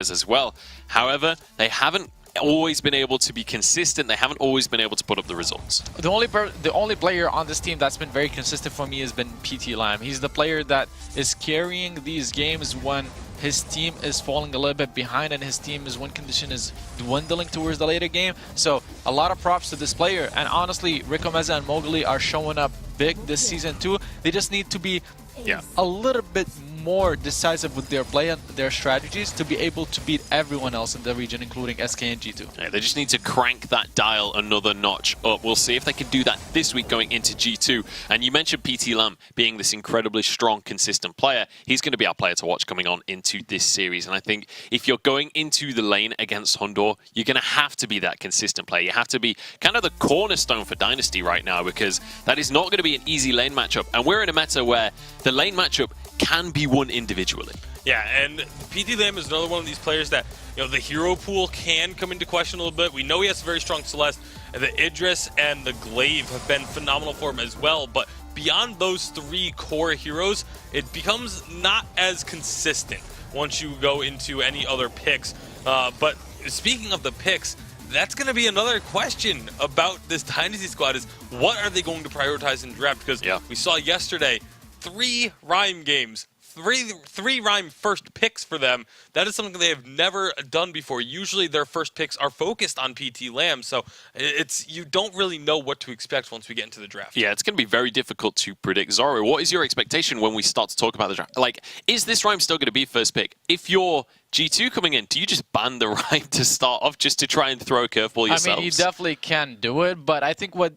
as well. However, they haven't always been able to be consistent. They haven't always been able to put up the results. The only player on this team that's been very consistent for me has been PT Lamb. He's the player that is carrying these games when his team is falling a little bit behind and his team's win condition is dwindling towards the later game. So a lot of props to this player. And honestly, Rico Meza and Mowgli are showing up big this season too. They just need to be a little bit more decisive with their play and their strategies to be able to beat everyone else in the region, including SK and G2. Yeah, they just need to crank that dial another notch up. We'll see if they can do that this week going into G2. And you mentioned PT Lamb being this incredibly strong, consistent player. He's going to be our player to watch coming on into this series. And I think if you're going into the lane against Hondor, you're going to have to be that consistent player. You have to be kind of the cornerstone for Dynasty right now, because that is not going to be an easy lane matchup. And we're in a meta where the lane matchup can be won individually. Yeah, and PT Lamb is another one of these players that, you know, the hero pool can come into question a little bit. We know he has a very strong Celeste, and the Idris and the Glaive have been phenomenal for him as well, but beyond those three core heroes, it becomes not as consistent once you go into any other picks. But speaking of the picks, that's going to be another question about this Dynasty squad, is what are they going to prioritize in draft? Because we saw yesterday 3 Rhyme games, three Rhyme first picks for them. That is something they have never done before. Usually their first picks are focused on PT Lamb, so you don't really know what to expect once we get into the draft. Yeah, it's going to be very difficult to predict. Zoro, what is your expectation when we start to talk about the draft? Like, is this Rhyme still going to be first pick? If you're G2 coming in, do you just ban the Rhyme to start off just to try and throw a curveball yourselves? I mean, you definitely can do it, but I think what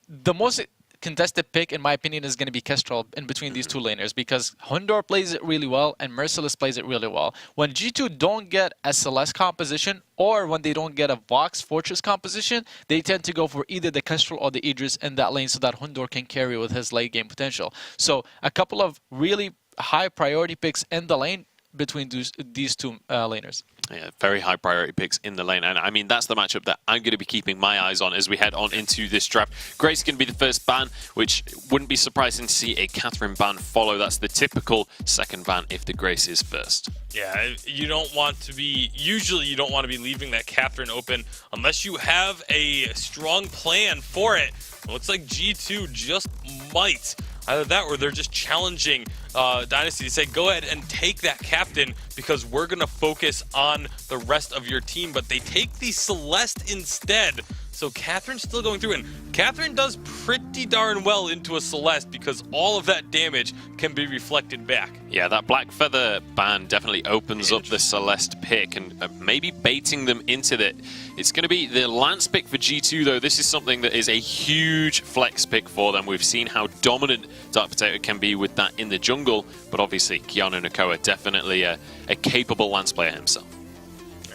the most contested pick, in my opinion, is going to be Kestrel in between these two laners, because Hondor plays it really well and Merciless plays it really well. When G2 don't get a Celeste composition, or when they don't get a Vox Fortress composition, they tend to go for either the Kestrel or the Idris in that lane so that Hondor can carry with his late game potential. So a couple of really high priority picks in the lane between these two laners. Yeah, very high priority picks in the lane. And I mean, that's the matchup that I'm going to be keeping my eyes on as we head on into this draft. Grace going to be the first ban, which wouldn't be surprising to see a Catherine ban follow. That's the typical second ban if the Grace is first. Yeah, you don't want to be, usually you don't want to be leaving that Catherine open unless you have a strong plan for it. It looks like G2 just might. Either that or they're just challenging Dynasty to say, go ahead and take that captain because we're going to focus on the rest of your team. But they take the Celeste instead. So Catherine's still going through, and Catherine does pretty darn well into a Celeste because all of that damage can be reflected back. Yeah, that Black Feather ban definitely opens up the Celeste pick and maybe baiting them into that. It's going to be the Lance pick for G2, though. This is something that is a huge flex pick for them. We've seen how dominant Dark Potato can be with that in the jungle, but obviously Keanu Nakoa definitely a capable Lance player himself.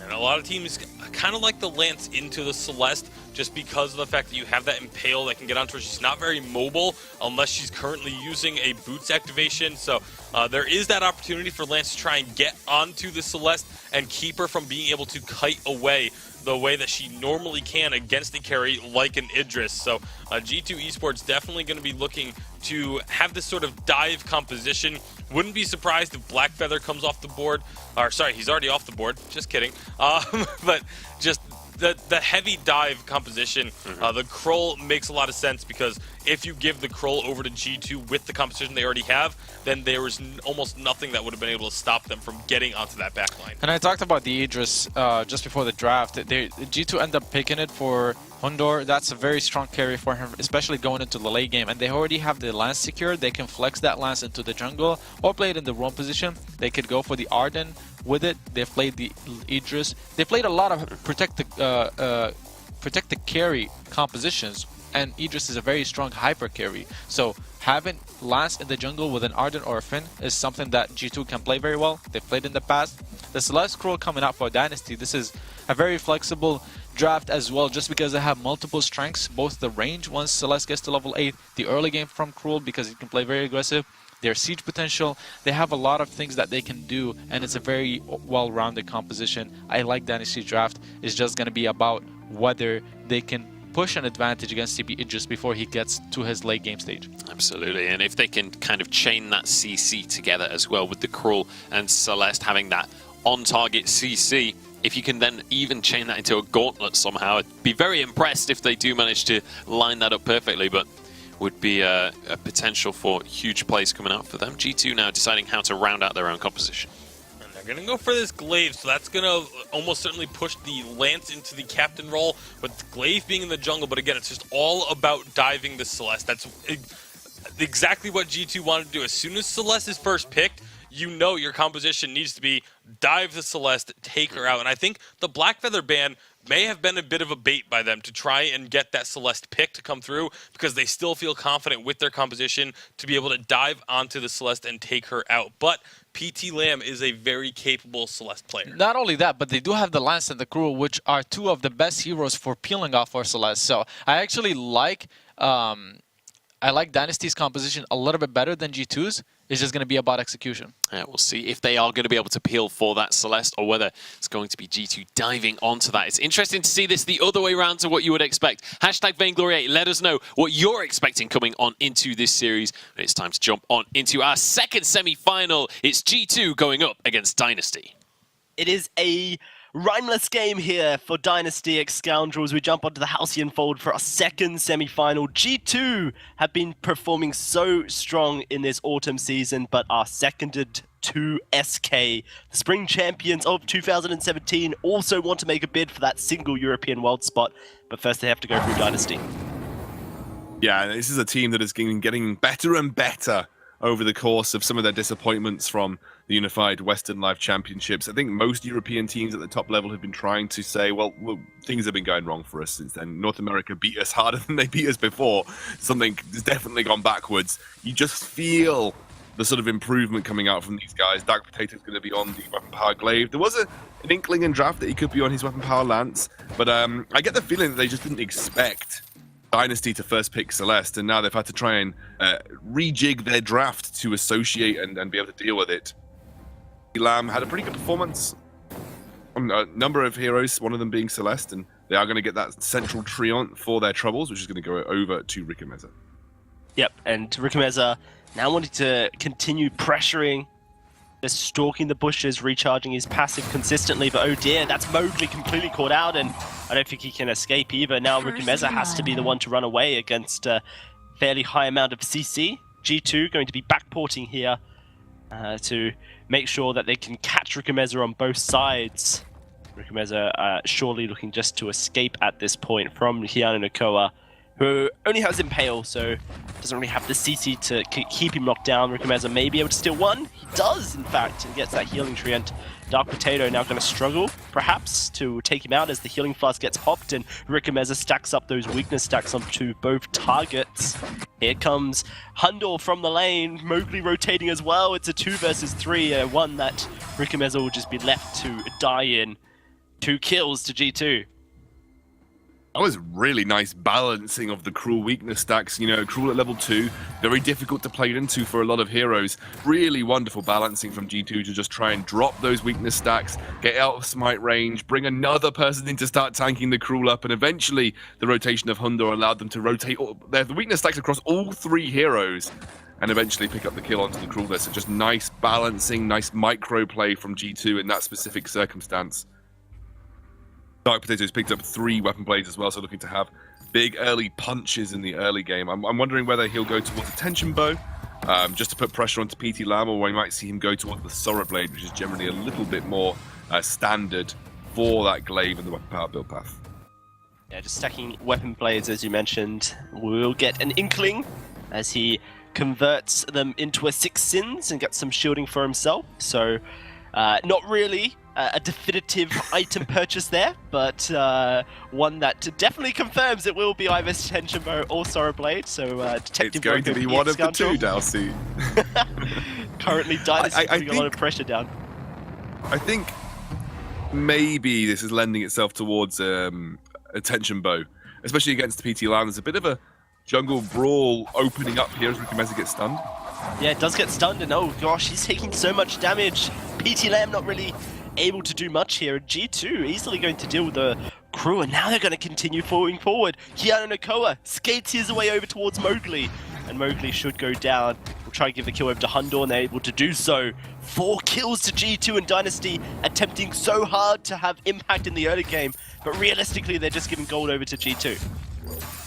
And a lot of teams kind of like the Lance into the Celeste just because of the fact that you have that Impale that can get onto her. She's not very mobile unless she's currently using a Boots activation. So there is that opportunity for Lance to try and get onto the Celeste and keep her from being able to kite away the way that she normally can against a carry like an Idris. So G2 Esports definitely going to be looking to have this sort of dive composition. Wouldn't be surprised if Black Feather comes off the board. Or sorry, he's already off the board. Just kidding. But just the heavy dive composition, the Kroll makes a lot of sense because if you give the Kroll over to G2 with the composition they already have, then there was almost nothing that would have been able to stop them from getting onto that backline. And I talked about the Idris just before the draft. G2 end up picking it for Hondor. That's a very strong carry for him, especially going into the late game. And they already have the Lance secured. They can flex that Lance into the jungle or play it in the roam position. They could go for the Arden with it. They played the Idris. They played a lot of protect the carry compositions, and Idris is a very strong hyper carry. So having Lance in the jungle with an Arden or a Finn is something that G2 can play very well. They've played in the past. The Celeste Scroll coming out for Dynasty, this is a very flexible draft as well, just because they have multiple strengths, both the range once Celeste gets to level 8, the early game from Cruel because he can play very aggressive, their siege potential. They have a lot of things that they can do, and it's a very well-rounded composition. I like Dynasty draft. It's just going to be about whether they can push an advantage against CP Idris before he gets to his late game stage. Absolutely, and if they can kind of chain that CC together as well with the Cruel and Celeste having that on-target CC. If you can then even chain that into a gauntlet somehow, I'd be very impressed if they do manage to line that up perfectly, but would be a potential for huge plays coming out for them. G2 now deciding how to round out their own composition. And they're going to go for this Glaive, so that's going to almost certainly push the Lance into the captain role, with Glaive being in the jungle, but again, it's just all about diving the Celeste. That's exactly what G2 wanted to do. As soon as Celeste is first picked, you know your composition needs to be dive the Celeste, take her out. And I think the Black Feather ban may have been a bit of a bait by them to try and get that Celeste pick to come through, because they still feel confident with their composition to be able to dive onto the Celeste and take her out. But PT Lamb is a very capable Celeste player. Not only that, but they do have the Lance and the Crew, which are two of the best heroes for peeling off for Celeste. So I actually like Dynasty's composition a little bit better than G2's. It's just going to be about execution. Yeah, we'll see if they are going to be able to peel for that Celeste, or whether it's going to be G2 diving onto that. It's interesting to see this the other way around to what you would expect. Hashtag Vainglory8, let us know what you're expecting coming on into this series. But it's time to jump on into our second semi-final. It's G2 going up against Dynasty. It is a rhymeless game here for Dynasty X Scoundrels. We jump onto the Halcyon Fold for our second semi-final. G2 have been performing so strong in this autumn season, but are seconded to SK. The spring champions of 2017 also want to make a bid for that single European world spot, but first they have to go through Dynasty. Yeah, this is a team that has been getting better and better over the course of some of their disappointments from the Unified Western Live Championships. I think most European teams at the top level have been trying to say, well, things have been going wrong for us since then. North America beat us harder than they beat us before. Something has definitely gone backwards. You just feel the sort of improvement coming out from these guys. Dark Potato's going to be on the Weapon Power Glaive. There was an inkling in draft that he could be on his Weapon Power Lance, but I get the feeling that they just didn't expect Dynasty to first pick Celeste, and now they've had to try and rejig their draft to associate and be able to deal with it. Lamb had a pretty good performance on a number of heroes, one of them being Celeste, and they are going to get that central triumph for their troubles, which is going to go over to Rickameza. Yep, and Rickameza now wanting to continue pressuring, just stalking the bushes, recharging his passive consistently, but oh dear, that's Mowgli completely caught out, and I don't think he can escape either. Now Rickameza has to be the one to run away against a fairly high amount of CC. G2 going to be backporting here to make sure that they can catch Rickameza on both sides. Rickameza surely looking just to escape at this point from Hiano Nakoa, who only has Impale, so doesn't really have the CC to keep him knocked down. Rickameza may be able to steal one. He does, in fact, and gets that healing tree. And Dark Potato now going to struggle, perhaps, to take him out as the healing flask gets popped, and Rickameza stacks up those weakness stacks onto both targets. Here comes Hundor from the lane, Mowgli rotating as well. It's a 2 versus 3, one that Rickameza will just be left to die in. 2 kills to G2. That was really nice balancing of the Cruel weakness stacks. You know, Cruel at level 2, very difficult to play into for a lot of heroes. Really wonderful balancing from G2 to just try and drop those weakness stacks, get out of smite range, bring another person in to start tanking the Cruel up, and eventually the rotation of Hundor allowed them to rotate their weakness stacks across all 3 heroes and eventually pick up the kill onto the Cruel there. So just nice balancing, nice micro play from G2 in that specific circumstance. Dark Potato's picked up 3 weapon blades as well, so looking to have big early punches in the early game. I'm wondering whether he'll go towards a tension bow, just to put pressure onto PT Lamb, or we might see him go towards the Sora blade, which is generally a little bit more standard for that glaive in the weapon power build path. Yeah, just stacking weapon blades, as you mentioned. We'll get an inkling as he converts them into a 6 sins and gets some shielding for himself. So, not really a definitive item purchase there, but one that definitely confirms it will be either Tension Bow or Sora Blade. So, Detective It's going to be one of the 2, Dalsy. Currently, Dynasty putting a lot of pressure down. I think maybe this is lending itself towards a Tension Bow, especially against PT Lamb. There's a bit of a jungle brawl opening up here as Rickameza gets stunned. Yeah, it does get stunned, and oh gosh, he's taking so much damage. PT Lamb not really able to do much here. G2 easily going to deal with the Crew, and now they're going to continue falling forward. Hiano Nakoa skates his way over towards Mowgli, and Mowgli should go down. will try to give the kill over to Hundor, and they're able to do so. 4 kills to G2 and Dynasty, attempting so hard to have impact in the early game, but realistically they're just giving gold over to G2.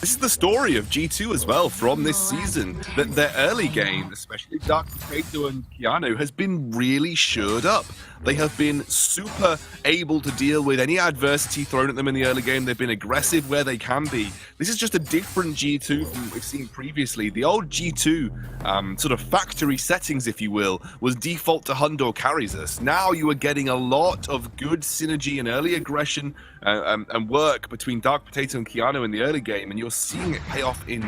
This is the story of G2 as well from this season, that their early game, especially Dark Potato and Keanu, has been really shored up. They have been super able to deal with any adversity thrown at them in the early game. They've been aggressive where they can be. This is just a different G2 from what we've seen previously. The old G2 sort of factory settings, if you will, was default to Hundor carries us. Now you are getting a lot of good synergy and early aggression and work between Dark Potato and Keanu in the early game, and you're seeing it pay off in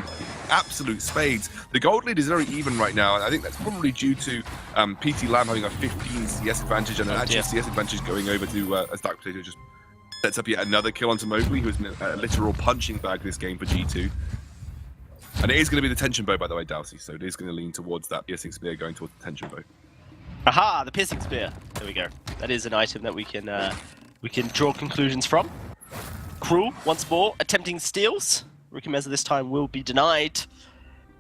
absolute spades. The gold lead is very even right now, and I think that's probably due to PT Lamb having a 15 CS advantage and an actual CS advantage going over to as Dark Potato just sets up yet another kill onto Mowgli, who's been a literal punching bag this game for G2. And it is going to be the tension bow, by the way, Dowsey, so it is going to lean towards that piercing spear going towards the tension bow. Aha, the piercing spear. There we go. That is an item that we can draw conclusions from. Cruel, once more, attempting steals. Rikimeza this time will be denied.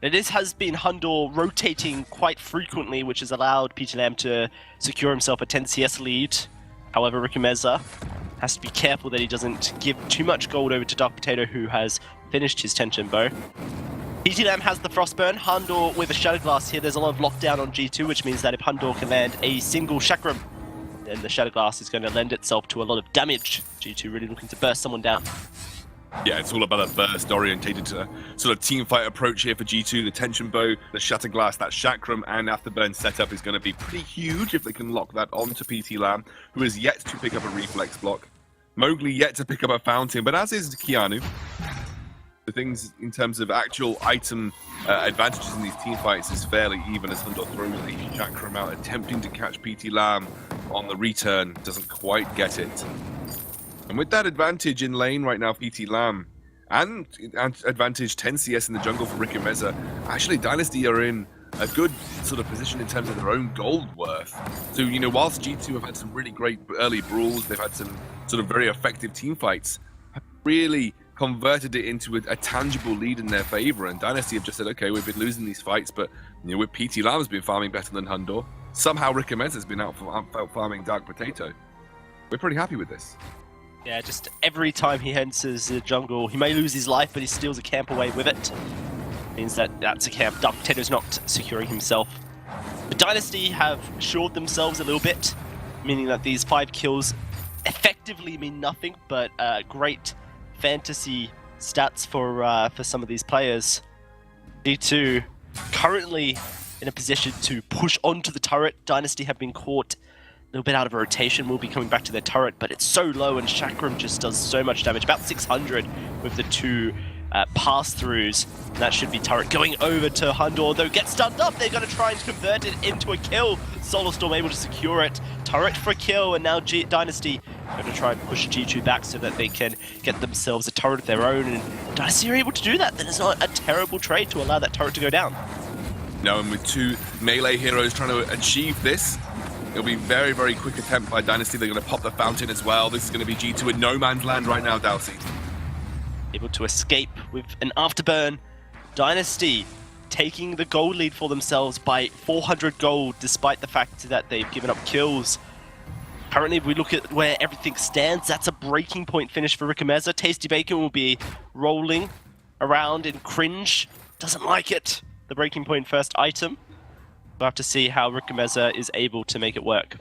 Has been Hundor rotating quite frequently, which has allowed PT Lamb to secure himself a 10 CS lead. However, Rikimeza has to be careful that he doesn't give too much gold over to Dark Potato, who has finished his tension bow. PT Lamb has the Frostburn, Hundor with a Shadow Glass here. There's a lot of lockdown on G2, which means that if Hundor can land a single Chakram, then the Shadow Glass is going to lend itself to a lot of damage. G2 really looking to burst someone down. Yeah, it's all about a burst-orientated sort of team-fight approach here for G2. The tension bow, the Shatterglass, that Chakram, and Afterburn setup is going to be pretty huge if they can lock that onto PT Lamb, who is yet to pick up a reflex block. Mowgli yet to pick up a fountain, but as is Keanu. The things in terms of actual item advantages in these team fights is fairly even as Hundor throws a Chakram out, attempting to catch PT Lamb on the return. Doesn't quite get it. And with that advantage in lane right now, PT Lamb, and advantage 10 CS in the jungle for Rikimeza, actually Dynasty are in a good sort of position in terms of their own gold worth. So, you know, whilst G2 have had some really great early brawls, they've had some sort of very effective team fights, have really converted it into a tangible lead in their favor. And Dynasty have just said, okay, we've been losing these fights, but you know, with PT Lamb's been farming better than Hundor. Somehow Rikemeza's been out farming Dark Potato. We're pretty happy with this. Yeah, just every time he enters the jungle, he may lose his life, but he steals a camp away with it. Means that that's a camp. Dark Potato's not securing himself. The Dynasty have shored themselves a little bit, meaning that these 5 kills effectively mean nothing, but great fantasy stats for some of these players. G2 currently in a position to push onto the turret. Dynasty have been caught a little bit out of a rotation, will be coming back to their turret, but it's so low and Chakram just does so much damage, about 600 with the 2 pass-throughs. That should be turret going over to Hundor, though gets stunned up. They're going to try and convert it into a kill. Solar able to secure it. Turret for a kill, and now Dynasty going to try and push G2 back so that they can get themselves a turret of their own, and Dynasty are able to do that. Then it's not a terrible trade to allow that turret to go down. No, and with 2 melee heroes trying to achieve this, it'll be very, very quick attempt by Dynasty. They're going to pop the fountain as well. This is going to be G2 in no man's land right now, Dowsey. Able to escape with an afterburn. Dynasty taking the gold lead for themselves by 400 gold, despite the fact that they've given up kills. Currently, if we look at where everything stands, that's a breaking point finish for Rikimeza. Tasty Bacon will be rolling around in cringe. Doesn't like it. The breaking point first item. We'll have to see how Rikimeza is able to make it work.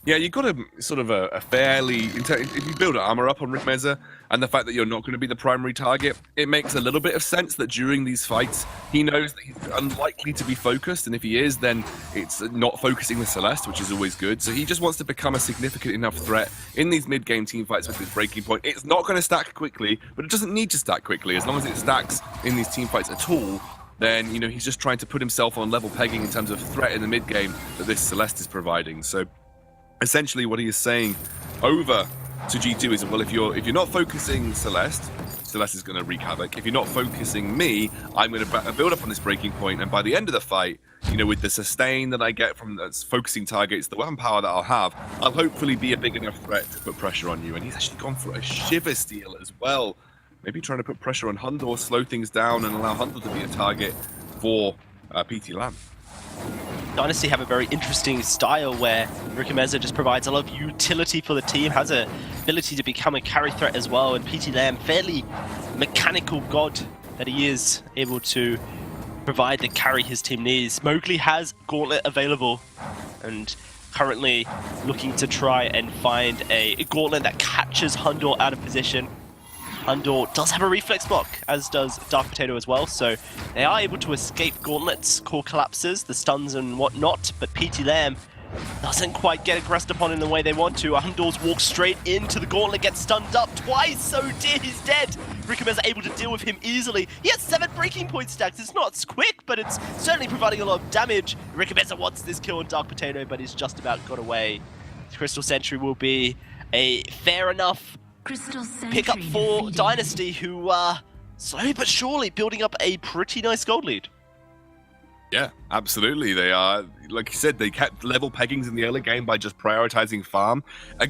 Yeah, you've got a sort of a fairly... If you build armor up on Rikimeza, and the fact that you're not going to be the primary target, it makes a little bit of sense that during these fights, he knows that he's unlikely to be focused, and if he is, then it's not focusing the Celeste, which is always good. So he just wants to become a significant enough threat in these mid-game team fights with his breaking point. It's not going to stack quickly, but it doesn't need to stack quickly. As long as it stacks in these team fights at all, then, you know, he's just trying to put himself on level pegging in terms of threat in the mid-game that this Celeste is providing. So essentially what he is saying over to G2 is, well, if you're not focusing Celeste is going to wreak havoc. If you're not focusing me, I'm going to build up on this breaking point, and by the end of the fight, you know, with the sustain that I get from focusing targets, the weapon power that I'll have, I'll hopefully be a big enough threat to put pressure on you. And he's actually gone for a Shiver Steal as well. Maybe trying to put pressure on Hundor, slow things down, and allow Hundor to be a target for PT Lam. Dynasty have a very interesting style where Ricameza just provides a lot of utility for the team, has a ability to become a carry threat as well, and PT Lam, fairly mechanical god that he is, able to provide the carry his team needs. Mowgli has Gauntlet available and currently looking to try and find a Gauntlet that catches Hundor out of position. Hundor does have a reflex block, as does Dark Potato as well, so they are able to escape Gauntlet's core collapses, the stuns and whatnot, but PT Lam doesn't quite get aggressed upon in the way they want to. Hundor's walks straight into the Gauntlet, gets stunned up twice. Oh dear, he's dead. Ricameza able to deal with him easily. He has 7 breaking point stacks. It's not quick, but it's certainly providing a lot of damage. Ricameza wants this kill on Dark Potato, but he's just about got away. Crystal Sentry will be a fair enough pick up for Dynasty, who are slowly but surely building up a pretty nice gold lead. Yeah, absolutely. They are, like you said, they kept level peggings in the early game by just prioritizing farm.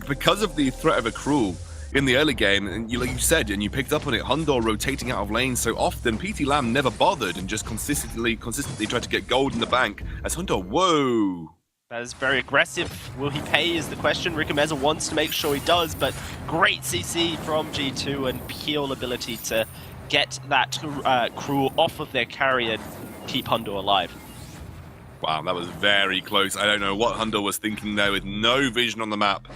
Because of the threat of accrual in the early game, and like you said, and you picked up on it, Hundor rotating out of lane so often, PT Lam never bothered and just consistently tried to get gold in the bank. As Hundor, whoa! That is very aggressive. Will he pay is the question. Ricameza wants to make sure he does, but great CC from G2 and pure ability to get that crew off of their carry and keep Hundor alive. Wow, that was very close. I don't know what Hundor was thinking there with no vision on the map.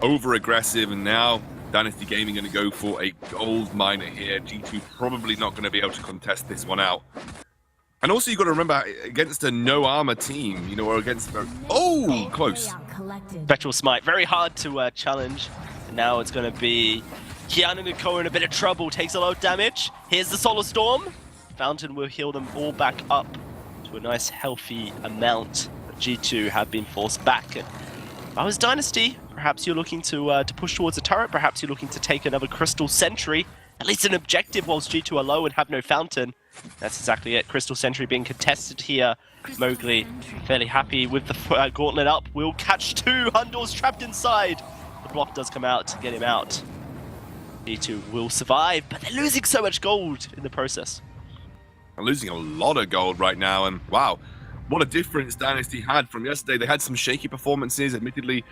Over aggressive, and now Dynasty Gaming going to go for a gold miner here. G2 probably not going to be able to contest this one out. And also, you've got to remember, against a no-armor team, you know, or against... Oh, close. Spectral Smite, very hard to challenge. And now it's going to be Kiana Nako in a bit of trouble, takes a lot of damage. Here's the Solar Storm. Fountain will heal them all back up to a nice, healthy amount. But G2 have been forced back. And if I was Dynasty, perhaps you're looking to push towards a turret, perhaps you're looking to take another Crystal Sentry. At least an objective whilst G2 are low and have no Fountain. That's exactly it. Crystal Sentry being contested here. Mowgli fairly happy with the Gauntlet up. Will catch 2. Hundor's trapped inside. The block does come out to get him out. G2 will survive, but they're losing so much gold in the process. They're losing a lot of gold right now, and wow, what a difference Dynasty had from yesterday. They had some shaky performances, admittedly.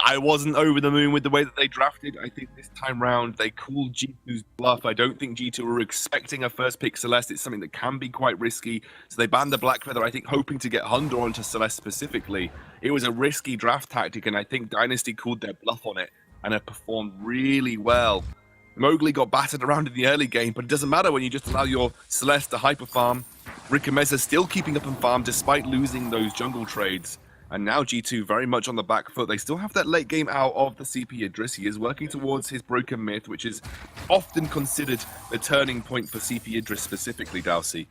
I wasn't over the moon with the way that they drafted. I think this time round they called G2's bluff. I don't think G2 were expecting a first pick Celeste. It's something that can be quite risky. So they banned the Black Feather, I think, hoping to get Hundor onto Celeste specifically. It was a risky draft tactic, and I think Dynasty called their bluff on it and have performed really well. Mowgli got battered around in the early game, but it doesn't matter when you just allow your Celeste to hyper farm. Ricameza still keeping up in farm despite losing those jungle trades. And now G2 very much on the back foot. They still have that late game out of the CP Idris. He is working towards his Broken Myth, which is often considered the turning point for CP Idris specifically, Dowsey.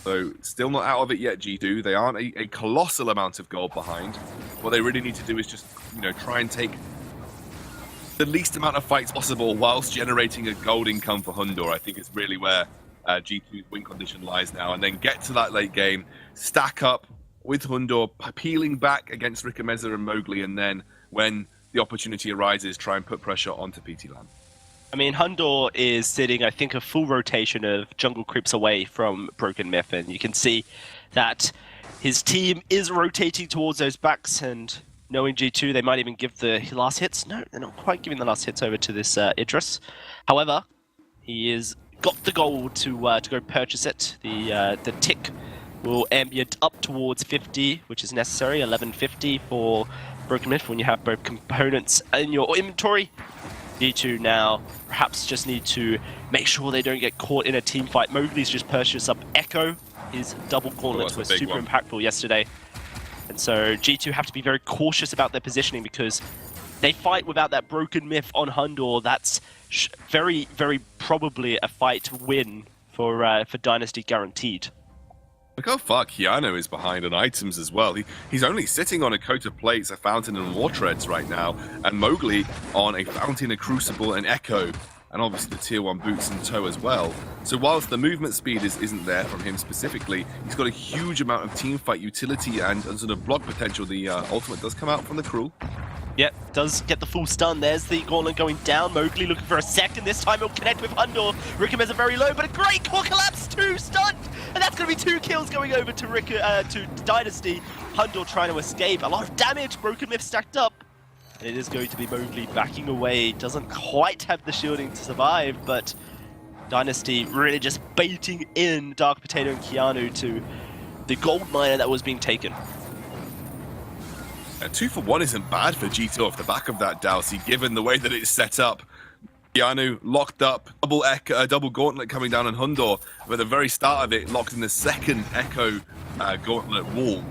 So still not out of it yet, G2. They aren't a colossal amount of gold behind. What they really need to do is just, you know, try and take the least amount of fights possible whilst generating a gold income for Hundor. I think is really where G2's win condition lies now. And then get to that late game, stack up with Hundor, peeling back against Ricameza and Mowgli, and then when the opportunity arises, try and put pressure onto PT Lam. I mean, Hundor is sitting, I think, a full rotation of jungle creeps away from Broken Myth, and you can see that his team is rotating towards those backs, and knowing G2, they might even give the last hits. No, they're not quite giving the last hits over to this Idris. However, he is got the gold to go purchase it. The tick will ambient up towards 50, which is necessary. 1150 for Broken Myth when you have both components in your inventory. G2 now perhaps just need to make sure they don't get caught in a team fight. Mowgli's just purchased up Echo. His double gauntlet was super impactful yesterday. And so G2 have to be very cautious about their positioning because they fight without that Broken Myth on Hundor. That's very, very probably a fight to win for Dynasty guaranteed. Look how far Keanu is behind on items as well. He's only sitting on a coat of plates, a fountain, and war treads right now, and Mowgli on a fountain, a crucible, an echo, and obviously the tier 1 boots in tow as well. So whilst the movement speed isn't there from him specifically, he's got a huge amount of teamfight utility and sort of block potential. The ultimate does come out from the Cruel. Yep, does get the full stun. There's the gauntlet going down. Mowgli looking for a second. This time he'll connect with Hundor. Ricameza very low, but a great core collapse. 2 G2 stunned, and that's going to be 2 kills going over to Dynasty. Hundor trying to escape. A lot of damage. Broken Myth stacked up. And it is going to be Mowgli backing away. Doesn't quite have the shielding to survive, but Dynasty really just baiting in Dark Potato and Keanu to the gold miner that was being taken. 2 for 1 isn't bad for G2 off the back of that, Dowsey, given the way that it's set up. Keanu locked up, double gauntlet coming down on Hundor, but at the very start of it, locked in the second Echo gauntlet wall.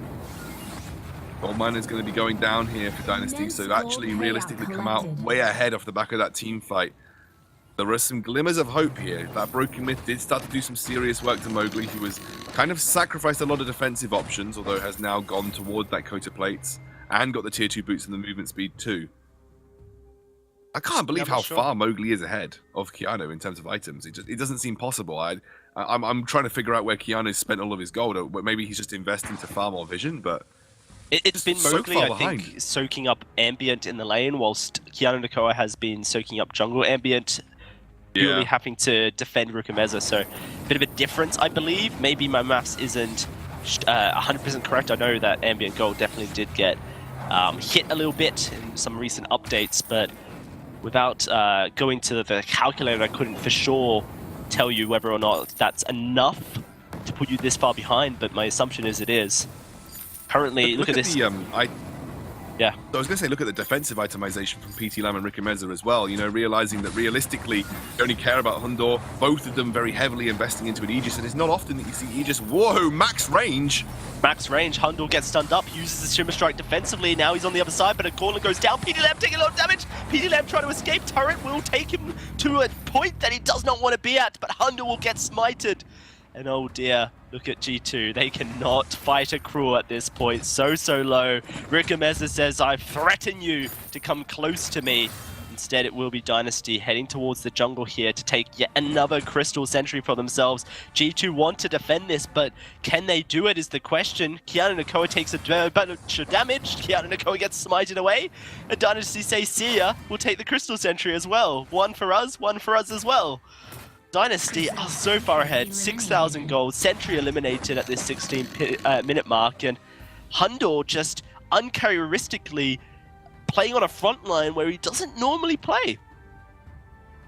Gold Miner is going to be going down here for Dynasty, so actually realistically come out way ahead off the back of that team fight. There are some glimmers of hope here. That Broken Myth did start to do some serious work to Mowgli, who was kind of sacrificed a lot of defensive options, although has now gone toward that coat of plates and got the tier 2 boots and the movement speed too. I can't believe how far Mowgli is ahead of Keanu in terms of items. It doesn't seem possible. I'm trying to figure out where Keanu's spent all of his gold, or maybe he's just investing to far more vision, but it's been Mowgli, I think, soaking up ambient in the lane, whilst Keanu Nakoa has been soaking up jungle ambient, purely having to defend Rukameza. So, a bit of a difference, I believe. Maybe my maths isn't 100% correct. I know that ambient gold definitely did get hit a little bit in some recent updates, but without going to the calculator, I couldn't for sure tell you whether or not that's enough to put you this far behind, but my assumption is it is. Currently, look at this. Yeah. So I was going to say, look at the defensive itemization from PT Lam and Rukameza as well. You know, realizing that realistically, you only care about Hundor. Both of them very heavily investing into an Aegis, and it's not often that you see Aegis. Whoa, max range! Max range. Hundor gets stunned up, uses the Shimmer Strike defensively. Now he's on the other side, but a gauntlet goes down. PT Lam taking a lot of damage. PT Lam trying to escape. Turret will take him to a point that he does not want to be at, but Hundor will get smited. And oh dear, look at G2. They cannot fight a crew at this point. So low. Rukameza says, I threaten you to come close to me. Instead, it will be Dynasty heading towards the jungle here to take yet another Crystal Sentry for themselves. G2 want to defend this, but can they do it is the question. Keanu Nakoa takes a bunch of damage. Keanu Nakoa gets smited away. And Dynasty say, see ya, we'll take the Crystal Sentry as well. One for us as well. Dynasty are so far ahead, 6,000 gold, Sentry eliminated at this 16-minute mark, and Hundor just uncharacteristically playing on a front line where he doesn't normally play.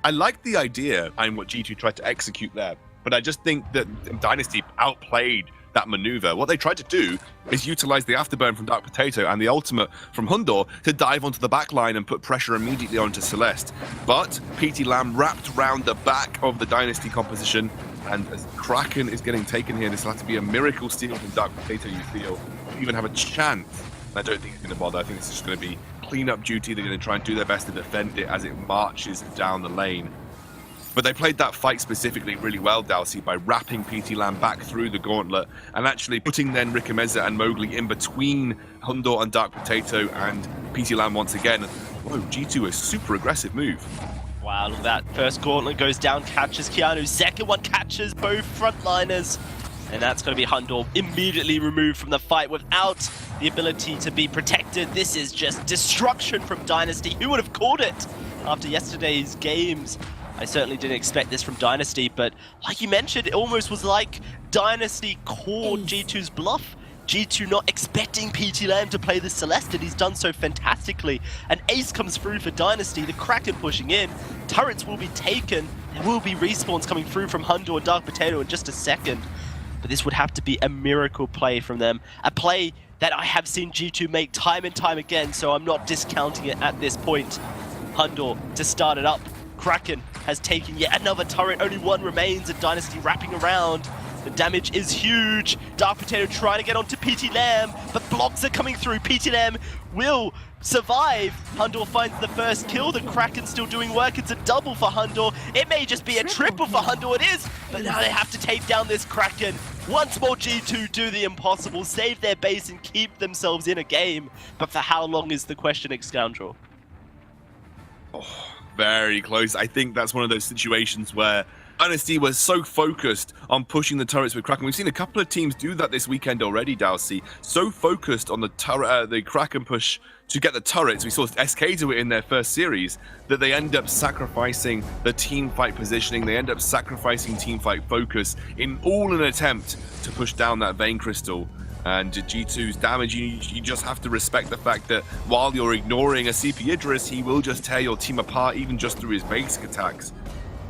I like the idea and what G2 tried to execute there, but I just think that Dynasty outplayed that maneuver. What they tried to do is utilize the afterburn from Dark Potato and the ultimate from Hundor to dive onto the back line and put pressure immediately onto Celeste. But PT Lam wrapped around the back of the Dynasty composition, and as Kraken is getting taken here, this will have to be a miracle steal from Dark Potato, you feel, to even have a chance. And I don't think he's going to bother. I think this is just going to be cleanup duty. They're going to try and do their best to defend it as it marches down the lane. But they played that fight specifically really well, Dowsey, by wrapping PT Lam back through the gauntlet and actually putting then Rukameza and Mowgli in between Hundor and Dark Potato and PT Lam once again. Whoa, G2 a super aggressive move. Wow, look at that. First gauntlet goes down, catches Keanu. Second one catches both frontliners. And that's going to be Hundor immediately removed from the fight without the ability to be protected. This is just destruction from Dynasty. Who would have called it after yesterday's games? I certainly didn't expect this from Dynasty, but like you mentioned, it almost was like Dynasty called G2's bluff. G2 not expecting PT Lam to play the Celeste, and he's done so fantastically. An ace comes through for Dynasty, the Kraken pushing in, turrets will be taken, there will be respawns coming through from Hundor and Dark Potato in just a second. But this would have to be a miracle play from them, a play that I have seen G2 make time and time again, so I'm not discounting it at this point. Hundor to start it up. Kraken has taken yet another turret, only one remains, and Dynasty wrapping around. The damage is huge. Dark Potato trying to get onto PT Lam, but blocks are coming through. PT Lam will survive. Hundor finds the first kill. The Kraken still doing work. It's a double for Hundor. It may just be a triple for Hundor. It is, but now they have to take down this Kraken. Once more G2 do the impossible, save their base and keep themselves in a game. But for how long is the question, Scoundrel? Oh, very close. I think that's one of those situations where Dynasty was so focused on pushing the turrets with Kraken. We've seen a couple of teams do that this weekend already, Dalsy. So focused on the Kraken push to get the turrets. We saw SK do it in their first series, that they end up sacrificing the team fight positioning. They end up sacrificing team fight focus in all an attempt to push down that Vein Crystal. And G2's damage, you just have to respect the fact that while you're ignoring a CP Idris, he will just tear your team apart, even just through his basic attacks.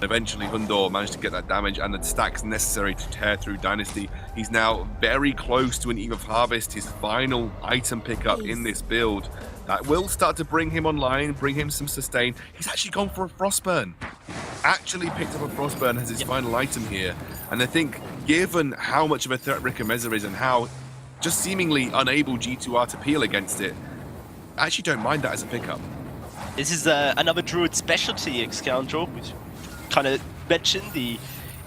Eventually, Hundor managed to get that damage and the stacks necessary to tear through Dynasty. He's now very close to an Eve of Harvest, his final item pickup in this build. That will start to bring him online, bring him some sustain. He's actually gone for a Frostburn. Actually picked up a Frostburn as his final item here. And I think, given how much of a threat Rikameza is and how just seemingly unable G2 are to peel against it, I actually don't mind that as a pickup. This is another Druid specialty, Scoundrel, which kind of mentioned the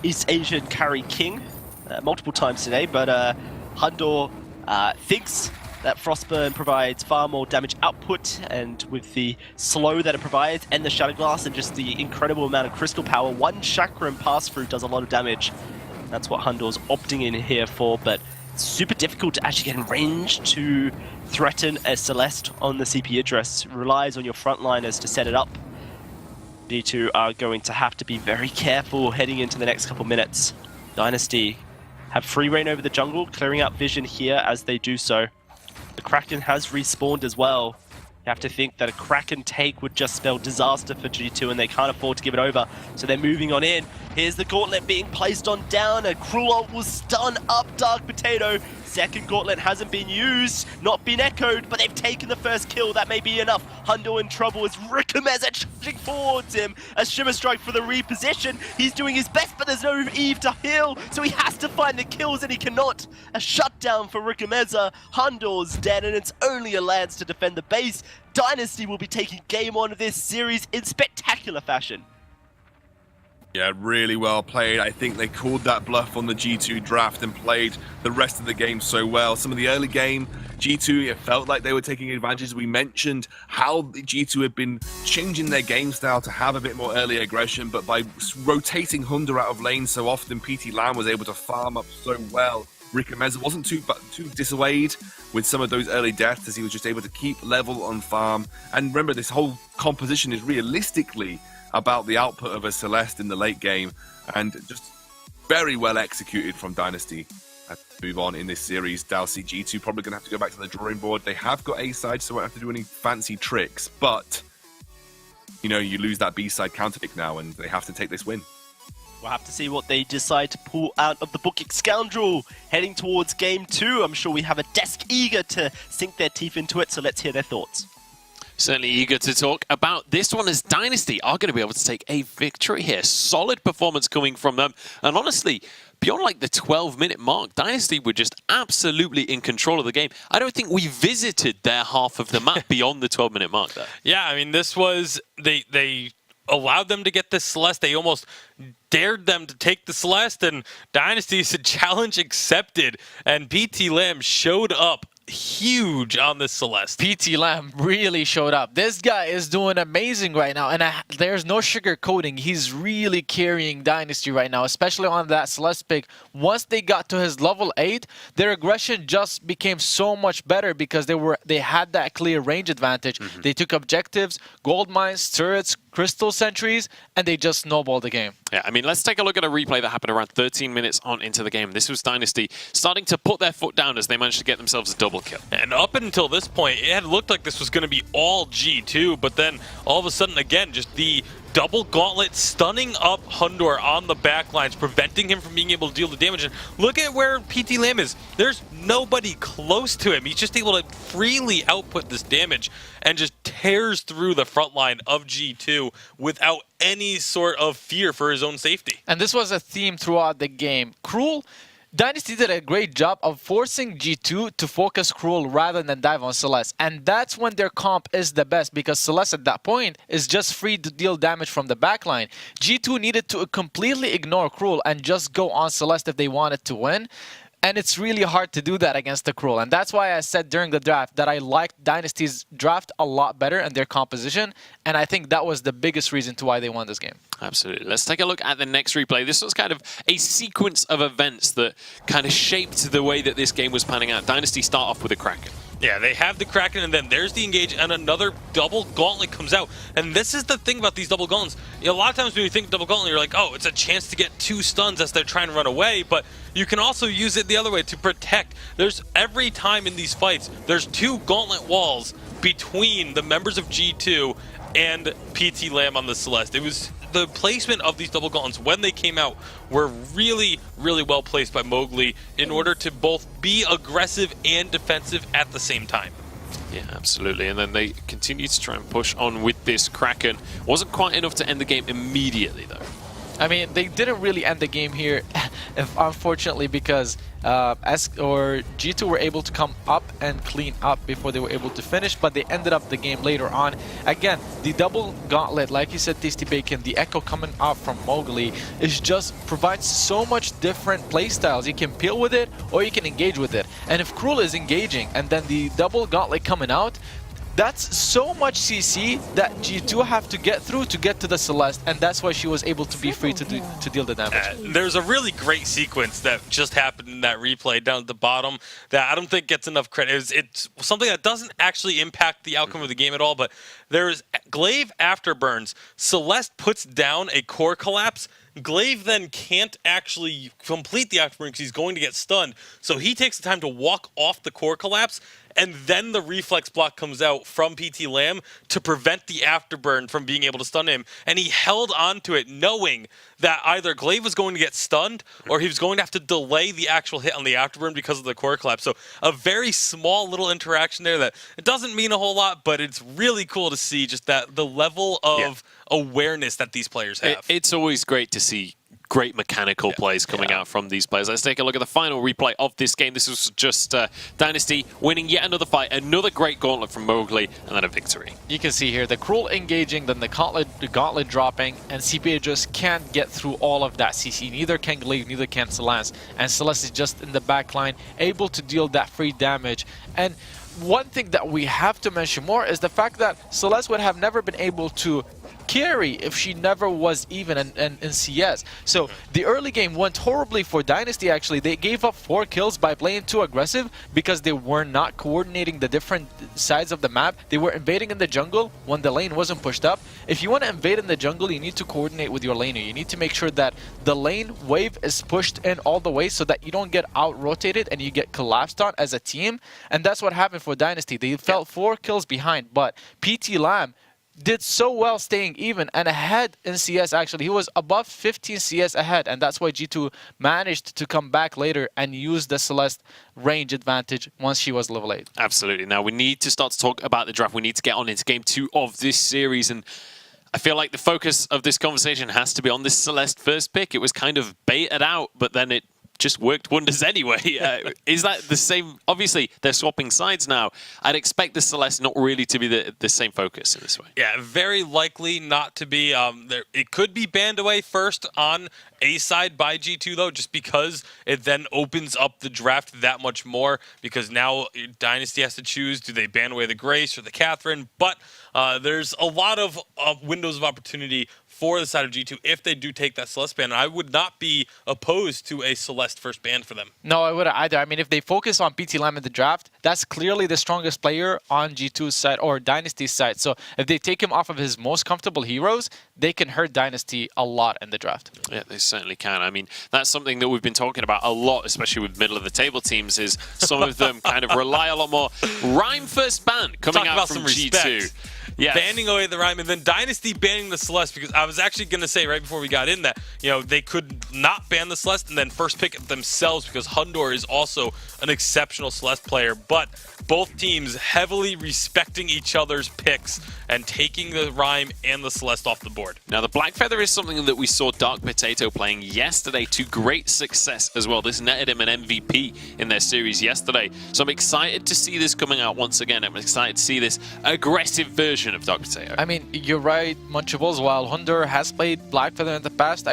East Asian carry king multiple times today, but Hundor thinks that Frostburn provides far more damage output, and with the slow that it provides and the Shadow Glass and just the incredible amount of crystal power, one Chakram pass-through does a lot of damage. That's what Hundor's opting in here for, but it's super difficult to actually get in range to threaten a Celeste on the CP address. It relies on your frontliners to set it up. G2 are going to have to be very careful heading into the next couple minutes. Dynasty have free reign over the jungle, clearing out vision here as they do so. The Kraken has respawned as well. You have to think that a Kraken take would just spell disaster for G2, and they can't afford to give it over, so they're moving on in. Here's the Gauntlet being placed on down. A Cruel Ult will stun up Dark Potato. Second Gauntlet hasn't been used, not been echoed, but they've taken the first kill. That may be enough. Hundo in trouble as Rikameza charging towards him. A Shimmer Strike for the reposition. He's doing his best, but there's no Eve to heal, so he has to find the kills, and he cannot. A shutdown for Rikameza. Hundo's dead, and it's only a Lance to defend the base. Dynasty will be taking game on of this series in spectacular fashion. Yeah, really well played. I think they called that bluff on the G2 draft and played the rest of the game so well. Some of the early game, G2, it felt like they were taking advantage. We mentioned how G2 had been changing their game style to have a bit more early aggression, but by rotating Hunter out of lane so often, PT Lam was able to farm up so well. Rikameza wasn't too dissuaded with some of those early deaths, as he was just able to keep level on farm. And remember, this whole composition is realistically about the output of a Celeste in the late game, and just very well executed from Dynasty. Move on in this series. Dalsy, G2 probably going to have to go back to the drawing board. They have got A side, so won't have to do any fancy tricks, but you know, you lose that B side counter pick now, and they have to take this win. We'll have to see what they decide to pull out of the book. Scoundrel heading towards game 2. I'm sure we have a desk eager to sink their teeth into it, so let's hear their thoughts. Certainly eager to talk about this one, as Dynasty are going to be able to take a victory here. Solid performance coming from them. And honestly, beyond like the 12-minute mark, Dynasty were just absolutely in control of the game. I don't think we visited their half of the map beyond the 12-minute mark there. Yeah, I mean, this was... They allowed them to get this Celeste. They almost dared them to take the Celeste, and Dynasty said challenge accepted. And PT Lam showed up huge on this Celeste. PT Lam really showed up. This guy is doing amazing right now, and there's no sugarcoating. He's really carrying Dynasty right now, especially on that Celeste pick. Once they got to his level 8, their aggression just became so much better because they had that clear range advantage. They took objectives, gold mines, turrets, crystal sentries, and they just snowballed the game. Yeah, I mean, let's take a look at a replay that happened around 13 minutes on into the game. This was Dynasty starting to put their foot down as they managed to get themselves a double kill. And up until this point, it had looked like this was going to be all G2, but then all of a sudden, again, just the double gauntlet stunning up Hundor on the backlines, preventing him from being able to deal the damage. And look at where PT Lam is. There's nobody close to him. He's just able to freely output this damage and just tears through the front line of G2 without any sort of fear for his own safety. And this was a theme throughout the game. Cruel Dynasty did a great job of forcing G2 to focus Cruel rather than dive on Celeste. And that's when their comp is the best, because Celeste at that point is just free to deal damage from the backline. G2 needed to completely ignore Cruel and just go on Celeste if they wanted to win. And it's really hard to do that against the Cruel. And that's why I said during the draft that I liked Dynasty's draft a lot better and their composition. And I think that was the biggest reason to why they won this game. Absolutely. Let's take a look at the next replay. This was kind of a sequence of events that kind of shaped the way that this game was panning out. Dynasty start off with a Kraken. Yeah, they have the Kraken, and then there's the Engage, and another double gauntlet comes out. And this is the thing about these double gauntlets. You know, a lot of times when you think double gauntlet, you're like, oh, it's a chance to get 2 stuns as they're trying to run away, but you can also use it the other way to protect. There's every time in these fights, there's 2 gauntlet walls between the members of G2 and PT Lamb on the Celeste. It was the placement of these double gauntlets when they came out were really, really well placed by Mowgli in order to both be aggressive and defensive at the same time. Yeah, absolutely. And then they continued to try and push on with this Kraken. Wasn't quite enough to end the game immediately, though. I mean, they didn't really end the game here, unfortunately, because G2 were able to come up and clean up before they were able to finish, but they ended up the game later on. Again, the double gauntlet, like you said, Tasty Bacon, the echo coming out from Mowgli is just provides so much different playstyles. You can peel with it or you can engage with it. And if Cruel is engaging and then the double gauntlet coming out, that's so much CC that G2 have to get through to get to the Celeste, and that's why she was able to be free to deal the damage. There's a really great sequence that just happened in that replay down at the bottom that I don't think gets enough credit. It's something that doesn't actually impact the outcome of the game at all, but there's Glaive Afterburns. Celeste puts down a core collapse. Glaive then can't actually complete the afterburn because he's going to get stunned. So he takes the time to walk off the core collapse, and then the reflex block comes out from PT Lamb to prevent the afterburn from being able to stun him. And he held on to it knowing that either Glaive was going to get stunned or he was going to have to delay the actual hit on the afterburn because of the core collapse. So a very small little interaction there that it doesn't mean a whole lot, but it's really cool to see just that the level of awareness that these players have. It's always great to see great mechanical plays coming out from these players. Let's take a look at the final replay of this game. This was just Dynasty winning yet another fight, another great gauntlet from Mowgli, and then a victory. You can see here the Cruel engaging, then the gauntlet dropping, and CPA just can't get through all of that CC. Neither can Glaive, neither can Celeste. And Celeste is just in the back line, able to deal that free damage. And one thing that we have to mention more is the fact that Celeste would have never been able to carry if she never was even in CS. So the early game went horribly for Dynasty. Actually, they gave up 4 kills by playing too aggressive because they were not coordinating the different sides of the map. They were invading in the jungle when the lane wasn't pushed up. If you want to invade in the jungle, you need to coordinate with your laner. You need to make sure that the lane wave is pushed in all the way so that you don't get out rotated and you get collapsed on as a team. And that's what happened for Dynasty. They fell 4 kills behind, but PT Lamb did so well staying even and ahead in CS. Actually, he was above 15 CS ahead, and that's why G2 managed to come back later and use the Celeste range advantage once she was level 8. Absolutely. Now we need to start to talk about the draft. We need to get on into game 2 of this series, and I feel like the focus of this conversation has to be on this Celeste first pick. It was kind of baited out, but then it just worked wonders anyway. Is that the same? Obviously, they're swapping sides now. I'd expect the Celeste not really to be the same focus in this way. Yeah, very likely not to be. It could be banned away first on A side by G2, though, just because it then opens up the draft that much more, because now Dynasty has to choose, do they ban away the Grace or the Catherine? But there's a lot of windows of opportunity for the side of G2 if they do take that Celeste ban. I would not be opposed to a Celeste first ban for them. No, I wouldn't either. I mean, if they focus on PT Lamb in the draft, that's clearly the strongest player on G2's side or Dynasty's side. So if they take him off of his most comfortable heroes, they can hurt Dynasty a lot in the draft. Yeah, they certainly can. I mean, that's something that we've been talking about a lot, especially with middle-of-the-table teams, is some of them kind of rely a lot more. Rhyme first ban coming out from G2. Yes. Banning away the Rhyme, and then Dynasty banning the Celeste, because I was actually going to say right before we got in that, you know, they could not ban the Celeste and then first pick it themselves, because Hundor is also an exceptional Celeste player, but both teams heavily respecting each other's picks and taking the Rhyme and the Celeste off the board. Now, the Black Feather is something that we saw Dark Potato playing yesterday to great success as well. This netted him an MVP in their series yesterday. So I'm excited to see this coming out once again. I'm excited to see this aggressive version of Dark Potato. I mean, you're right, Munchables. While Hundor has played Black Feather in the past,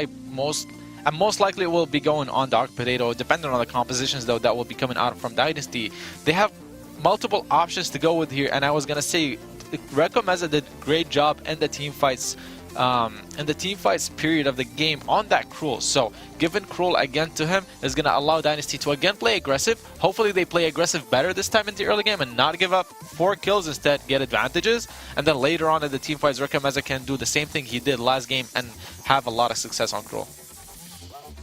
and most likely it will be going on Dark Potato, depending on the compositions though that will be coming out from Dynasty. They have multiple options to go with here, and I was gonna say Reco Meza did a great job in the team fights period of the game on that Cruel. So giving Cruel again to him is going to allow Dynasty to again play aggressive. Hopefully they play aggressive better this time in the early game and not give up 4 kills, instead get advantages. And then later on in the team fights, Reco Meza can do the same thing he did last game and have a lot of success on Cruel.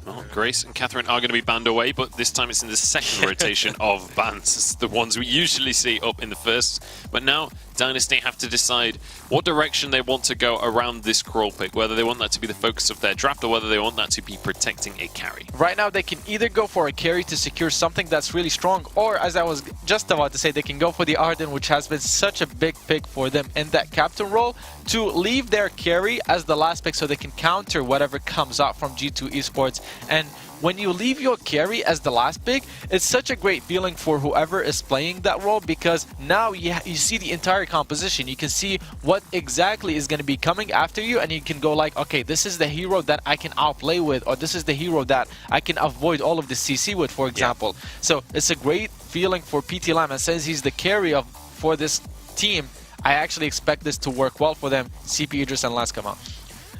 Well, Grace and Catherine are going to be banned away, but this time it's in the second rotation of bans. It's the ones we usually see up in the first. But now Dynasty have to decide what direction they want to go around this Crawl pick, whether they want that to be the focus of their draft or whether they want that to be protecting a carry. Right now they can either go for a carry to secure something that's really strong, or as I was just about to say, they can go for the Arden, which has been such a big pick for them in that captain role, to leave their carry as the last pick so they can counter whatever comes out from G2 Esports. And when you leave your carry as the last pick, it's such a great feeling for whoever is playing that role, because now you see the entire composition. You can see what exactly is going to be coming after you, and you can go like, okay, this is the hero that I can outplay with, or this is the hero that I can avoid all of the CC with, for example. Yeah. So it's a great feeling for PT Lam, and since he's the carry for this team, I actually expect this to work well for them. CP Idris and Lance come out.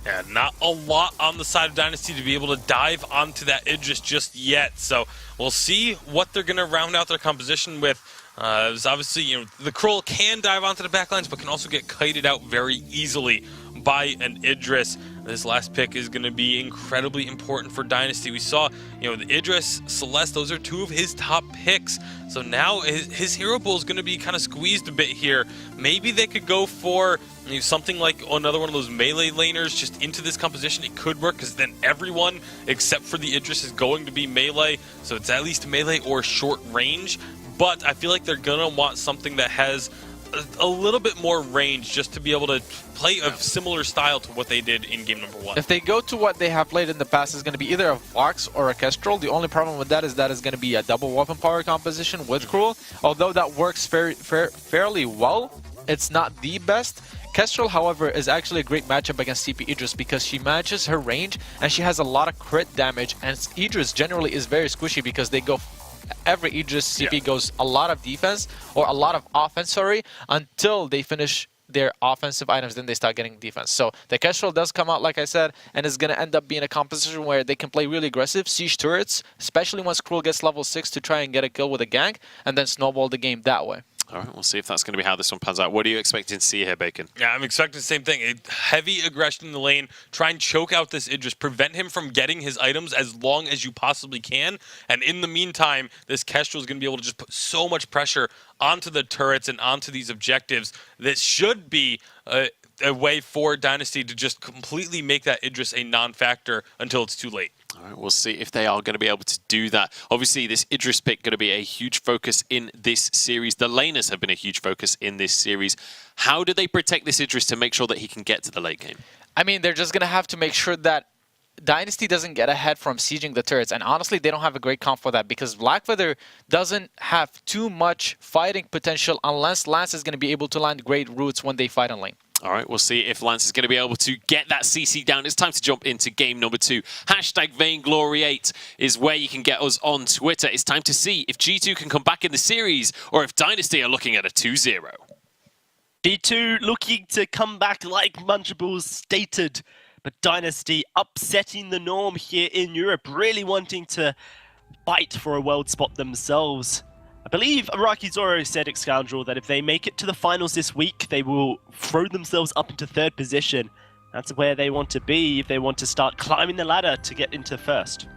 Yeah, not a lot on the side of Dynasty to be able to dive onto that Idris just yet. So we'll see what they're going to round out their composition with. Obviously, you know, the Krull can dive onto the backlines, but can also get kited out very easily by an Idris. This last pick is going to be incredibly important for Dynasty. We saw, you know, the Idris, Celeste, those are 2 of his top picks. So now his hero pool is going to be kind of squeezed a bit here. Maybe they could go for, you know, something like another one of those melee laners just into this composition. It could work, because then everyone except for the Idris is going to be melee. So it's at least melee or short range. But I feel like they're going to want something that has a little bit more range, just to be able to play a similar style to what they did in game number 1. If they go to what they have played in the past, it's going to be either a Vox or a Kestrel. The only problem with that is it's going to be a double weapon power composition with Cruel. Although that works fairly well, it's not the best. Kestrel, however, is actually a great matchup against CP Idris, because she matches her range and she has a lot of crit damage, and Idris generally is very squishy because they go every Idris CP goes a lot of defense, or a lot of offense, sorry, until they finish their offensive items, then they start getting defense. So the Kestrel does come out, like I said, and is going to end up being a composition where they can play really aggressive, siege turrets, especially once Cruel gets level 6 to try and get a kill with a gank, and then snowball the game that way. All right, we'll see if that's going to be how this one pans out. What are you expecting to see here, Bacon? Yeah, I'm expecting the same thing. A heavy aggression in the lane. Try and choke out this Idris. Prevent him from getting his items as long as you possibly can. And in the meantime, this Kestrel is going to be able to just put so much pressure onto the turrets and onto these objectives. This should be a way for Dynasty to just completely make that Idris a non-factor until it's too late. All right, we'll see if they are going to be able to do that. Obviously, this Idris pick going to be a huge focus in this series. The laners have been a huge focus in this series. How do they protect this Idris to make sure that he can get to the late game? I mean, they're just going to have to make sure that Dynasty doesn't get ahead from sieging the turrets. And honestly, they don't have a great comp for that, because Blackfeather doesn't have too much fighting potential unless Lance is going to be able to land great roots when they fight on lane. All right, we'll see if Lance is going to be able to get that CC down. It's time to jump into game number 2. Hashtag Vainglory8 is where you can get us on Twitter. It's time to see if G2 can come back in the series, or if Dynasty are looking at a 2-0. G2 looking to come back like Munchables stated, but Dynasty upsetting the norm here in Europe, really wanting to fight for a world spot themselves. I believe Araki Zoro said, Xscoundrel, that if they make it to the finals this week, they will throw themselves up into 3rd position. That's where they want to be if they want to start climbing the ladder to get into 1st.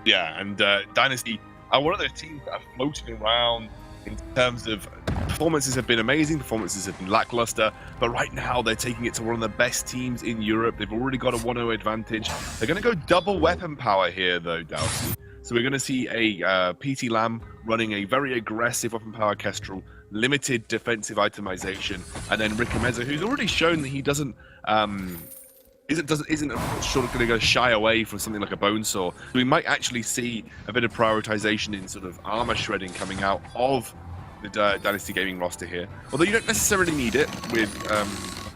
Yeah, and Dynasty are one of those teams that are floating around in terms of performances have been amazing, performances have been lackluster, but right now they're taking it to one of the best teams in Europe. They've already got a 1-0 advantage. They're going to go double weapon power here, though, Dowsey. So we're going to see a PT Lam running a very aggressive weapon power Kestrel, limited defensive itemization, and then Reco Meza, who's already shown that he isn't sort of going to go shy away from something like a Bonesaw. So we might actually see a bit of prioritization in sort of armor shredding coming out of the Dynasty Gaming roster here. Although you don't necessarily need it with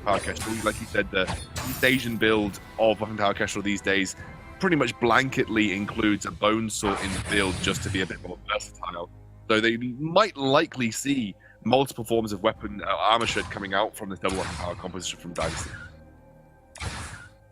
Power Kestrel. Like you said, the East Asian build of weapon power Kestrel these days pretty much blanketly includes a Bonesaw in the field just to be a bit more versatile. So they might likely see multiple forms of weapon armor shred coming out from this double weapon power composition from Dynasty.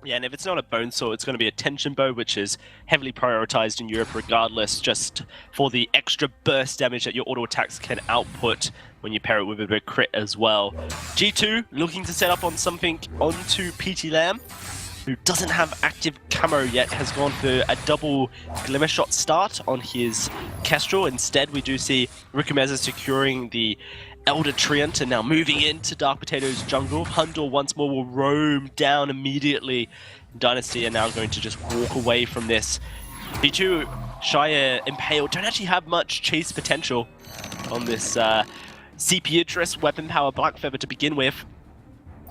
Yeah, and if it's not a Bonesaw, it's going to be a tension bow, which is heavily prioritized in Europe regardless, just for the extra burst damage that your auto attacks can output when you pair it with a bit of crit as well. G2 looking to set up on something onto PT Lamb, who doesn't have active camo yet, has gone for a double Glimmer Shot start on his Kestrel. Instead, we do see Rikumeza securing the Elder Treant and now moving into Dark Potato's jungle. Hundor once more will roam down immediately. Dynasty are now going to just walk away from this. B2, Shire, Impale don't actually have much chase potential on this CP Idris weapon power Black Feather to begin with.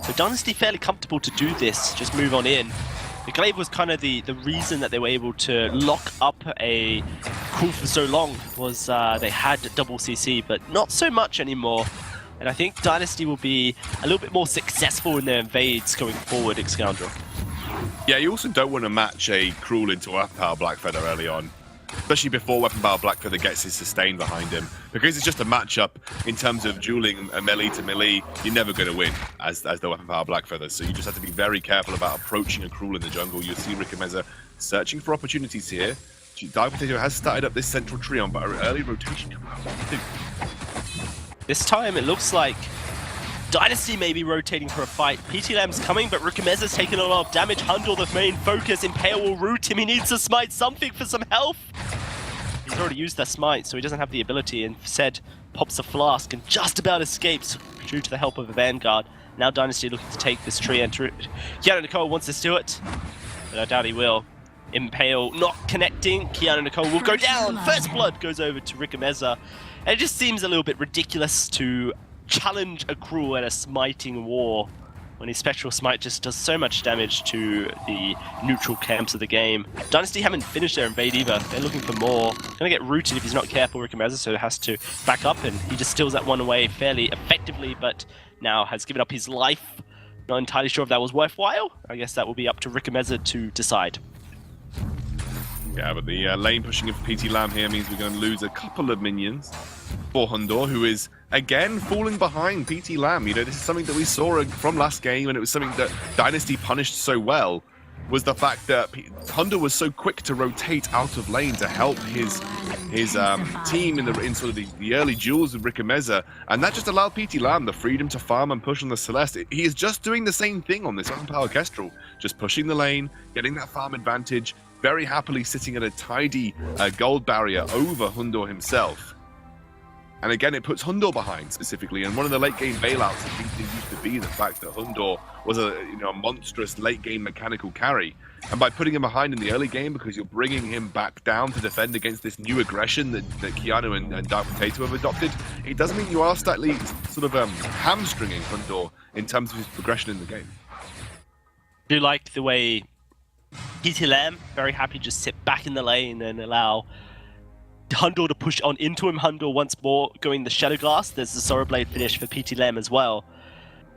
So Dynasty fairly comfortable to do this, just move on in. The glaive was kind of the reason that they were able to lock up a crew for so long, was they had double CC, but not so much anymore. And I think Dynasty will be a little bit more successful in their invades going forward, Xscoundrel. Yeah, you also don't want to match a Cruel into Weapon Power Black Feather early on, especially before Weapon Power Black Feather gets his sustain behind him, because it's just a matchup in terms of dueling a melee to melee. You're never going to win as the Weapon Power Black Feather, so you just have to be very careful about approaching a Cruel in the jungle. You'll see Rikumeza searching for opportunities here. Dark Potato has started up this central Treant, but an early rotation coming out. This time it looks like Dynasty may be rotating for a fight. PT Lamb's coming, but Rikumeza's taking a lot of damage. Hundor the main focus. Impale will root him. He needs to smite something for some health. He's already used that smite, so he doesn't have the ability. Instead, pops a flask and just about escapes due to the help of a Vanguard. Now Dynasty looking to take this tree. Keanu Nicole wants to steal it, but I doubt he will. Impale not connecting. Keanu Nicole will go down. First blood goes over to Rikumeza. And it just seems a little bit ridiculous to challenge a Cruel at a smiting war when his Spectral Smite just does so much damage to the neutral camps of the game. Dynasty haven't finished their invade either. They're looking for more. Gonna get rooted if he's not careful, Rikumeza, so has to back up, and he just steals that one away fairly effectively, but now has given up his life. Not entirely sure if that was worthwhile. I guess that will be up to Rikumeza to decide. Yeah, but the lane pushing of PT Lamb here means we're going to lose a couple of minions for Hundor, who is, again, falling behind PT Lamb. You know, this is something that we saw from last game, and it was something that Dynasty punished so well, was the fact that Hundor was so quick to rotate out of lane to help his team in sort of the early duels with Rikumeza, and that just allowed PT Lamb the freedom to farm and push on the Celeste. He is just doing the same thing on this Weapon Power Kestrel, just pushing the lane, getting that farm advantage, very happily sitting at a tidy gold barrier over Hundor himself. And again, it puts Hundor behind specifically, and one of the late game bailouts of PT used to be the fact that Hundor was a monstrous late game mechanical carry. And by putting him behind in the early game, because you're bringing him back down to defend against this new aggression that Keanu and Dark Potato have adopted, it does mean you are slightly sort of hamstringing Hundor in terms of his progression in the game. Do you like the way PT Lamb, very happy to just sit back in the lane and allow Hundor to push on into him. Hundor once more going the Shadow Glass. There's the Sorrow Blade finish for PT Lamb as well.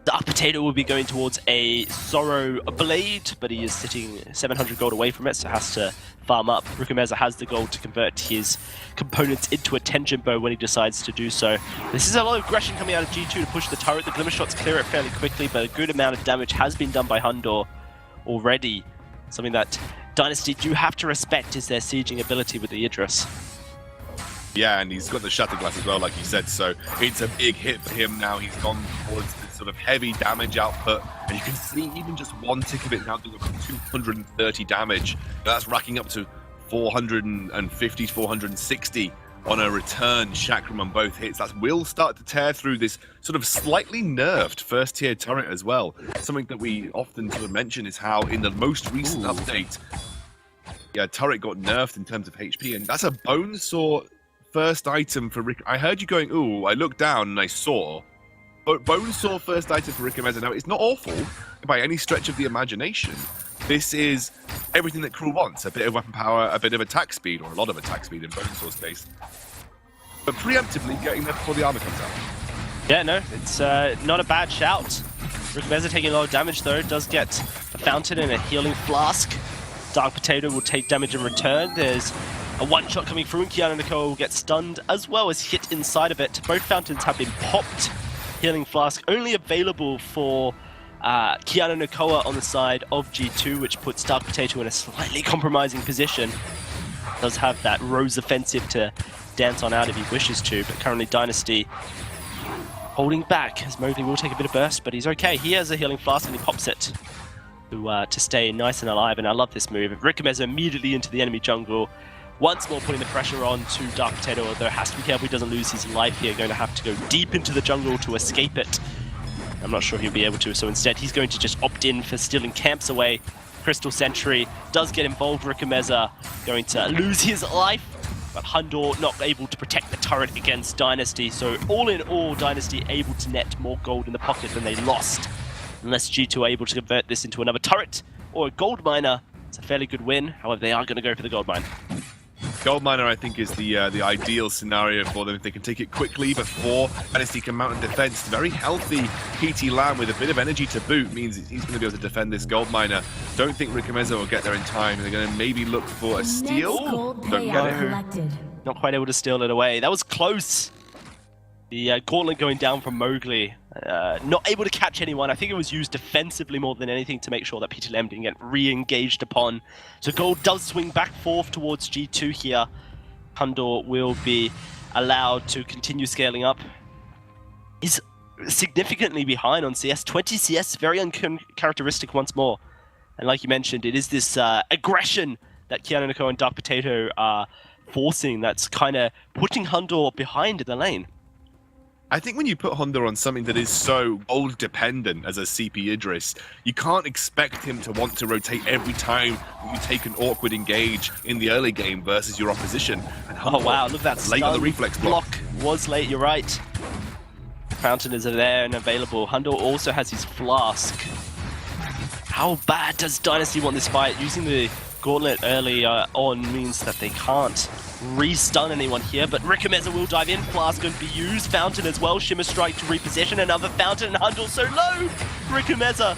Dark Potato will be going towards a Sorrow Blade, but he is sitting 700 gold away from it, so has to farm up. Rikumeza has the gold to convert his components into a Tension Bow when he decides to do so. This is a lot of aggression coming out of G2 to push the turret. The Glimmer Shots clear it fairly quickly, but a good amount of damage has been done by Hundor already. Something that Dynasty do have to respect is their sieging ability with the Idris. Yeah, and he's got the Shatter Glass as well, like you said, so it's a big hit for him now. He's gone towards this sort of heavy damage output, and you can see even just one tick of it now doing about 230 damage. That's racking up to 450, 460 on a return Chakram on both hits. That will start to tear through this sort of slightly nerfed first tier turret as well. Something that we often sort of mention is how in the most recent update, turret got nerfed in terms of HP, and that's a Bonesaw first item for Rick. I heard you going, ooh, I looked down and I saw. But Bonesaw first item for Rikumeza. Now, it's not awful by any stretch of the imagination. This is everything that Cruel wants. A bit of weapon power, a bit of attack speed, or a lot of attack speed in Bonesaw's case. But preemptively getting there before the armor comes out. Yeah, no, it's not a bad shout. Rikumeza taking a lot of damage though, does get a fountain and a healing flask Dark Potato will take damage in return. There's a one-shot coming through, and Kiana Nicole will get stunned as well as hit inside of it. Both fountains have been popped. Healing Flask only available for Kiana Nakoa on the side of G2, which puts Dark Potato in a slightly compromising position. Does have that Rose offensive to dance on out if he wishes to, but currently Dynasty holding back as Mowgli will take a bit of burst, but he's okay. He has a Healing Flask and he pops it to stay nice and alive, and I love this move. Rickameza immediately into the enemy jungle, once more putting the pressure on to Dark Potato, although has to be careful he doesn't lose his life here. Going to have to go deep into the jungle to escape it. I'm not sure he'll be able to, so instead he's going to just opt in for stealing camps away. Crystal Sentry does get involved. Rickameza going to lose his life, but Hundor not able to protect the turret against Dynasty. So all in all, Dynasty able to net more gold in the pocket than they lost. Unless G2 are able to convert this into another turret or a gold miner, it's a fairly good win. However, they are going to go for the gold mine. Gold miner, I think, is the ideal scenario for them if they can take it quickly before Dynasty can mount a defense. Very healthy PT Lamb with a bit of energy to boot means he's going to be able to defend this gold miner. Don't think Rickameza will get there in time. They're going to maybe look for a steal. Don't get it. Not quite able to steal it away. That was close. The gauntlet going down from Mowgli. Not able to catch anyone. I think it was used defensively more than anything to make sure that PT Lamb didn't get re-engaged upon. So gold does swing back forth towards G2 here. Hundor will be allowed to continue scaling up. He's significantly behind on CS. 20 CS, very uncharacteristic once more. And like you mentioned, it is this aggression that Kiana Nako and Dark Potato are forcing that's kind of putting Hundor behind in the lane. I think when you put Honda on something that is so gold dependent as a CP Idris, you can't expect him to want to rotate every time you take an awkward engage in the early game versus your opposition. And oh wow, look at that late on the reflex block. Was late, you're right. Fountain is there and available. Hundo also has his flask. How bad does Dynasty want this fight? Using the gauntlet early on means that they can't re-stun anyone here, but Rickameza will dive in. Flask going to be used. Fountain as well. Shimmer Strike to reposition. Another Fountain, and Hundle so low! Rickameza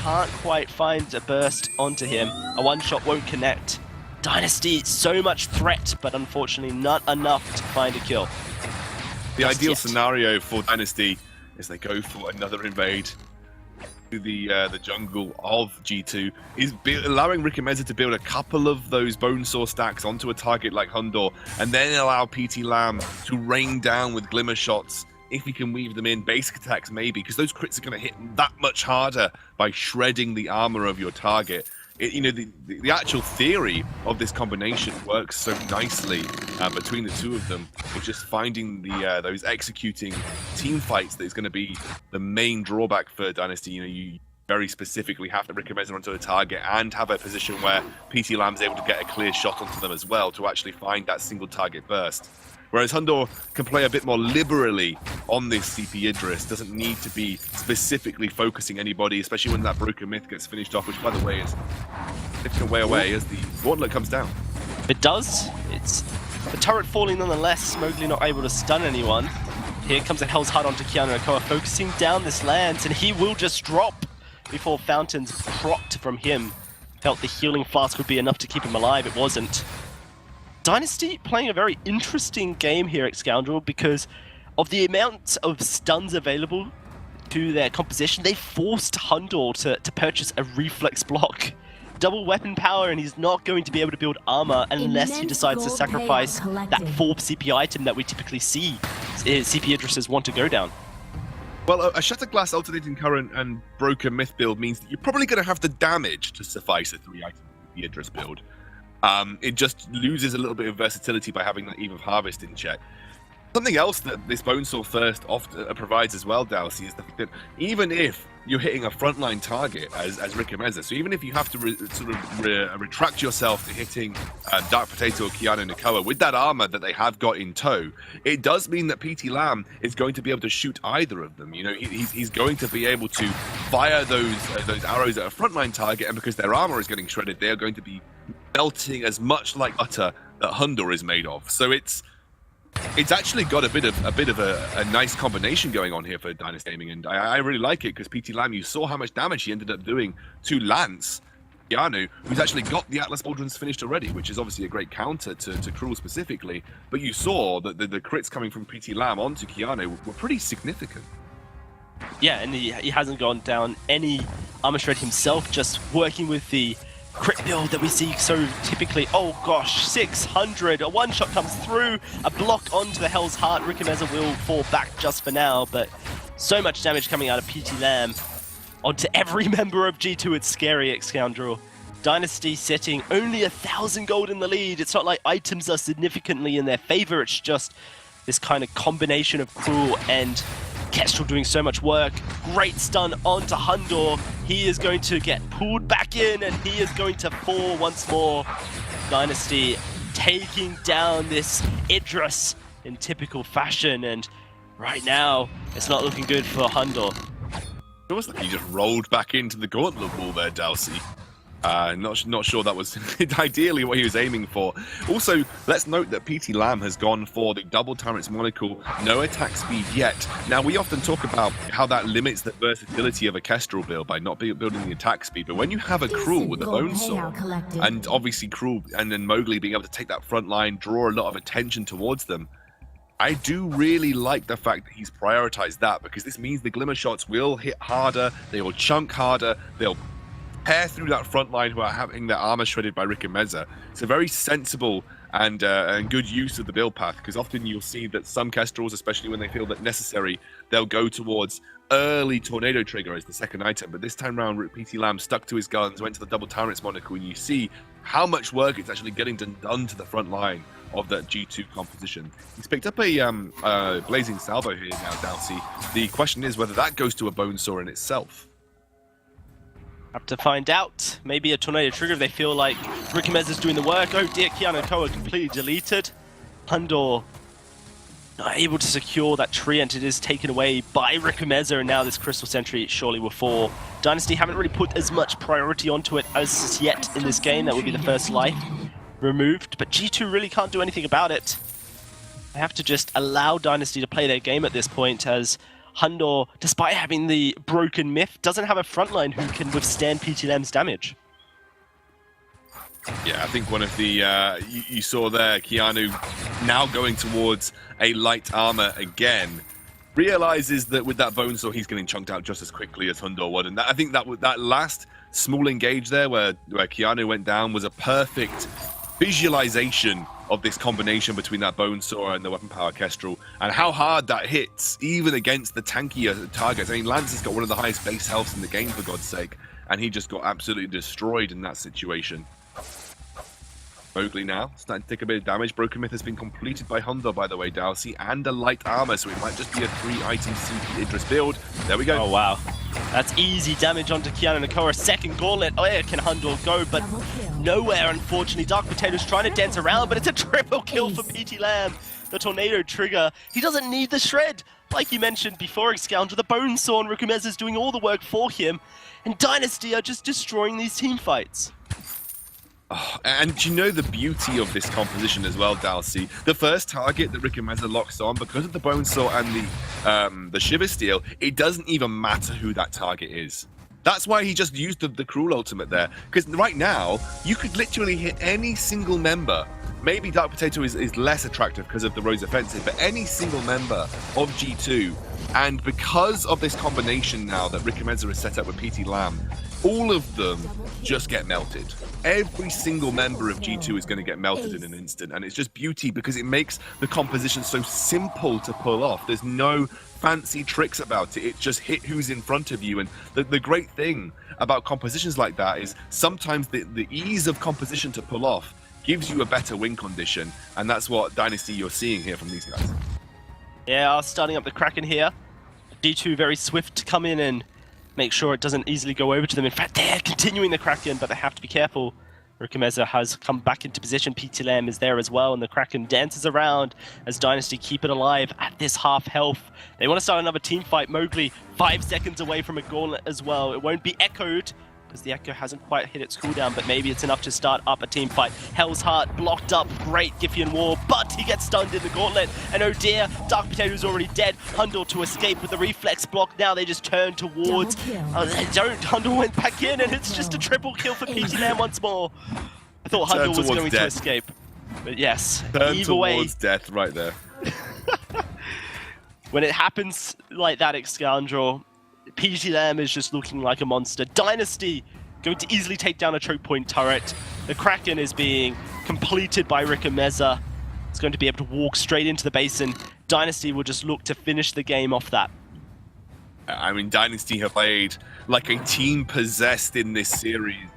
can't quite find a burst onto him. A one-shot won't connect. Dynasty, so much threat, but unfortunately not enough to find a kill. The ideal scenario for Dynasty is they go for another invade to the jungle of G2, is allowing Rickameza to build a couple of those Bonesaw stacks onto a target like Hundor, and then allow PT Lamb to rain down with glimmer shots if he can weave them in. Basic attacks maybe, because those crits are going to hit that much harder by shredding the armor of your target. The actual theory of this combination works so nicely between the two of them. It's just finding those executing team fights that is going to be the main drawback for Dynasty. You very specifically have to Rickameza onto a target and have a position where PT Lamb's able to get a clear shot onto them as well to actually find that single target burst. Whereas Hundor can play a bit more liberally on this CP Idris, doesn't need to be specifically focusing anybody, especially when that Broken Myth gets finished off, which by the way is a significant way away as the Gauntlet comes down. It does. It's the turret falling nonetheless. Mowgli not able to stun anyone. Here comes a Hell's Heart onto Kiana Okoa, focusing down this Lance, and he will just drop before Fountains propped from him. Felt the healing flask would be enough to keep him alive. It wasn't. Dynasty playing a very interesting game here at Scoundrel because of the amount of stuns available to their composition. They forced Hundor to purchase a reflex block. Double weapon power, and he's not going to be able to build armor unless he decides to sacrifice that 4 CP item that we typically see CP Idrises want to go down. Well, a Shatterglass Alternating Current and Broken Myth build means that you're probably going to have the damage to suffice a 3-item CP Idris build. It just loses a little bit of versatility by having that Eve of Harvest in check. Something else that this Bonesaw Thirst often provides as well, Dalsy, is the fact that even if you're hitting a frontline target as Rickameza, so even if you have to retract yourself to hitting Dark Potato or Kiana Nakoa with that armor that they have got in tow, it does mean that PT Lamb is going to be able to shoot either of them. He's going to be able to fire those arrows at a frontline target, and because their armor is getting shredded, they are going to be melting as much like butter that Hundor is made of. So it's actually got a bit of a nice combination going on here for Dynasty Gaming, and I really like it because PT Lamb, you saw how much damage he ended up doing to Lance Keanu, who's actually got the Atlas Pauldrons finished already, which is obviously a great counter to Cruel specifically. But you saw that the crits coming from PT Lam onto Keanu were pretty significant. Yeah, and he hasn't gone down any armor shred himself, just working with the crit build that we see so typically. Oh gosh, 600, a one-shot comes through, a block onto the Hell's Heart. Ricomeza will fall back just for now, but so much damage coming out of PT Lam onto every member of G2. It's scary, X-Scoundrel. Dynasty setting only 1,000 gold in the lead. It's not like items are significantly in their favor, it's just this kind of combination of Cruel and Kestrel doing so much work. Great stun onto Hundor. He is going to get pulled back in and he is going to fall once more. Dynasty taking down this Idris in typical fashion, and right now it's not looking good for Hundor. It was like he just rolled back into the gauntlet wall there, Dalsy. Not sure that was ideally what he was aiming for. Also, let's note that PT Lam has gone for the double turrets monocle, no attack speed yet. Now, we often talk about how that limits the versatility of a Kestrel build by not building the attack speed, but when you have a Cruel with a Bone Saw, and obviously Cruel and then Mowgli being able to take that front line, draw a lot of attention towards them, I do really like the fact that he's prioritized that, because this means the Glimmer shots will hit harder, they will chunk harder, they'll pair through that front line without having their armor shredded by Ricomeza. It's a very sensible and good use of the build path, because often you'll see that some Kestrels, especially when they feel that necessary, they'll go towards early Tornado Trigger as the second item. But this time round, PT Lam stuck to his guns, went to the double turrets monocle, and you see how much work it's actually getting done to the front line of that G2 composition. He's picked up a Blazing Salvo here now, Dalsy. The question is whether that goes to a Bone Saw in itself. Have to find out. Maybe a Tornado Trigger if they feel like Ricomeza's doing the work. Oh dear, Keanu Koa completely deleted. Hundor not able to secure that tree, and it is taken away by Ricomeza, and now this Crystal Sentry surely will fall. Dynasty haven't really put as much priority onto it as yet in this game. That would be the first life removed, but G2 really can't do anything about it. They have to just allow Dynasty to play their game at this point, as Hundor, despite having the broken myth, doesn't have a frontline who can withstand PT Lam's damage. Yeah, I think one of the, you saw there, Keanu now going towards a light armor again, realizes that with that Bone Saw he's getting chunked out just as quickly as Hundor would, and I think that last small engage there where Keanu went down was a perfect visualization of this combination between that Bone Saw and the Weapon Power Kestrel, and how hard that hits, even against the tankier targets. I mean, Lance has got one of the highest base healths in the game, for God's sake, and he just got absolutely destroyed in that situation. Mowgli now starting to take a bit of damage. Broken Myth has been completed by Hundor, by the way, Dalsy, and a light armor, so it might just be a 3-item CP Idris build. There we go. Oh, wow. That's easy damage onto Keanu Nakoa. Second gauntlet. Where can Hundor go? But nowhere, unfortunately. Dark Potato's trying to dance around, but it's a triple kill for PT Lam. The Tornado Trigger. He doesn't need the shred. Like you mentioned before, Scoundrel, the Bone Saw and Ricomeza is doing all the work for him. And Dynasty are just destroying these team fights. Oh, and you know the beauty of this composition as well, Dalsy. The first target that Ricomeza locks on, because of the Bone Saw and the Shiver Steel, it doesn't even matter who that target is. That's why he just used the Cruel ultimate there. Because right now, you could literally hit any single member. Maybe Dark Potato is less attractive because of the Rose Offensive, but any single member of G2, and because of this combination now that Ricomeza has set up with PT Lam, all of them just get melted. Every single member of G2 is going to get melted in an instant, and it's just beauty because it makes the composition so simple to pull off. There's no fancy tricks about it. It just hit who's in front of you, and the great thing about compositions like that is sometimes the ease of composition to pull off gives you a better win condition, and that's what Dynasty you're seeing here from these guys. Yeah, starting up the Kraken here. D2 very swift to come in and make sure it doesn't easily go over to them. In fact, they're continuing the Kraken, but they have to be careful. Ricomeza has come back into position. PT Lam is there as well, and the Kraken dances around as Dynasty keep it alive at this half health. They want to start another team fight. Mowgli 5 seconds away from a gauntlet as well. It won't be echoed. because the Echo hasn't quite hit its cooldown, but maybe it's enough to start up a team fight. Hell's Heart blocked up, great Giffian War, but he gets stunned in the gauntlet. And oh dear, Dark Potato's already dead. Hundor to escape with the reflex block. Now they just turn towards. They don't. Hundor went back in, and it's just a triple kill for PT Lamb once more. I thought Hundor was going to escape, but yes, either way. Towards death right there. When it happens like that, Excandrel, PT Lamb is just looking like a monster. Dynasty going to easily take down a choke point turret. The Kraken is being completed by Rikameza. It's going to be able to walk straight into the basin. Dynasty will just look to finish the game off that. I mean, Dynasty have played like a team possessed in this series.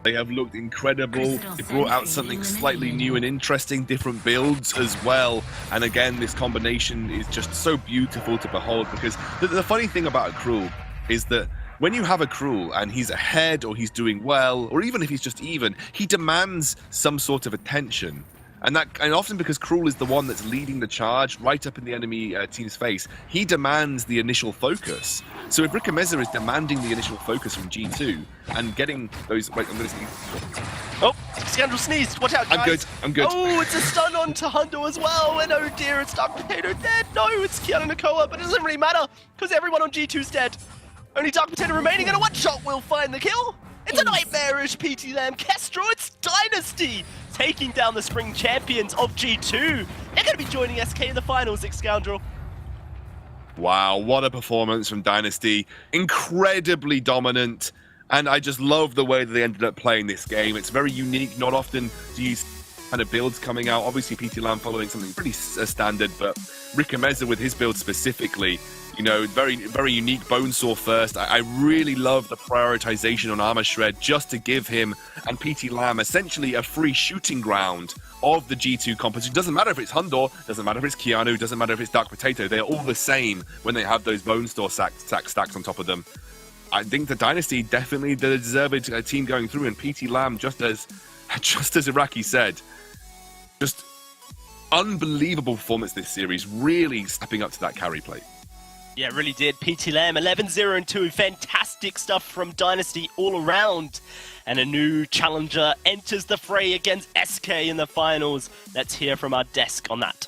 They have looked incredible. They brought out something slightly new and interesting, different builds as well. And again, this combination is just so beautiful to behold, because the funny thing about a Cruel is that when you have a Cruel and he's ahead or he's doing well, or even if he's just even, he demands some sort of attention. And often because Cruel is the one that's leading the charge right up in the enemy team's face, he demands the initial focus. So if Rikameza is demanding the initial focus from G2 and getting those... Wait, I'm going to sneeze. Oh, Scandal sneezed. Watch out, guys. I'm good. Oh, it's a stun on to Hundo as well. And oh dear, it's Dark Potato dead. No, it's Kiana Nakoa, but it doesn't really matter because everyone on G2's dead. Only Dark Potato remaining, and a one-shot will find the kill. It's a nightmarish PT Lamb Kestrel. It's Dynasty taking down the spring champions of G2. They're going to be joining SK in the finals, Scoundrel. Wow, what a performance from Dynasty. Incredibly dominant. And I just love the way that they ended up playing this game. It's very unique. Not often do you see kind of builds coming out. Obviously, PT Lamb following something pretty standard, but Rikameza with his build specifically, you know, very, very unique Bonesaw first. I really love the prioritization on Armor Shred just to give him and PT Lamb essentially a free shooting ground of the G2 competition. Doesn't matter if it's Hundor, doesn't matter if it's Keanu, doesn't matter if it's Dark Potato. They're all the same when they have those Bonesaw stacks on top of them. I think the Dynasty definitely the deserved team going through, and PT Lamb, just as Iraqi said, just unbelievable performance this series, really stepping up to that carry play. Yeah, it really did. PT Lamb 11-0-2. Fantastic stuff from Dynasty all around. And a new challenger enters the fray against SK in the finals. Let's hear from our desk on that.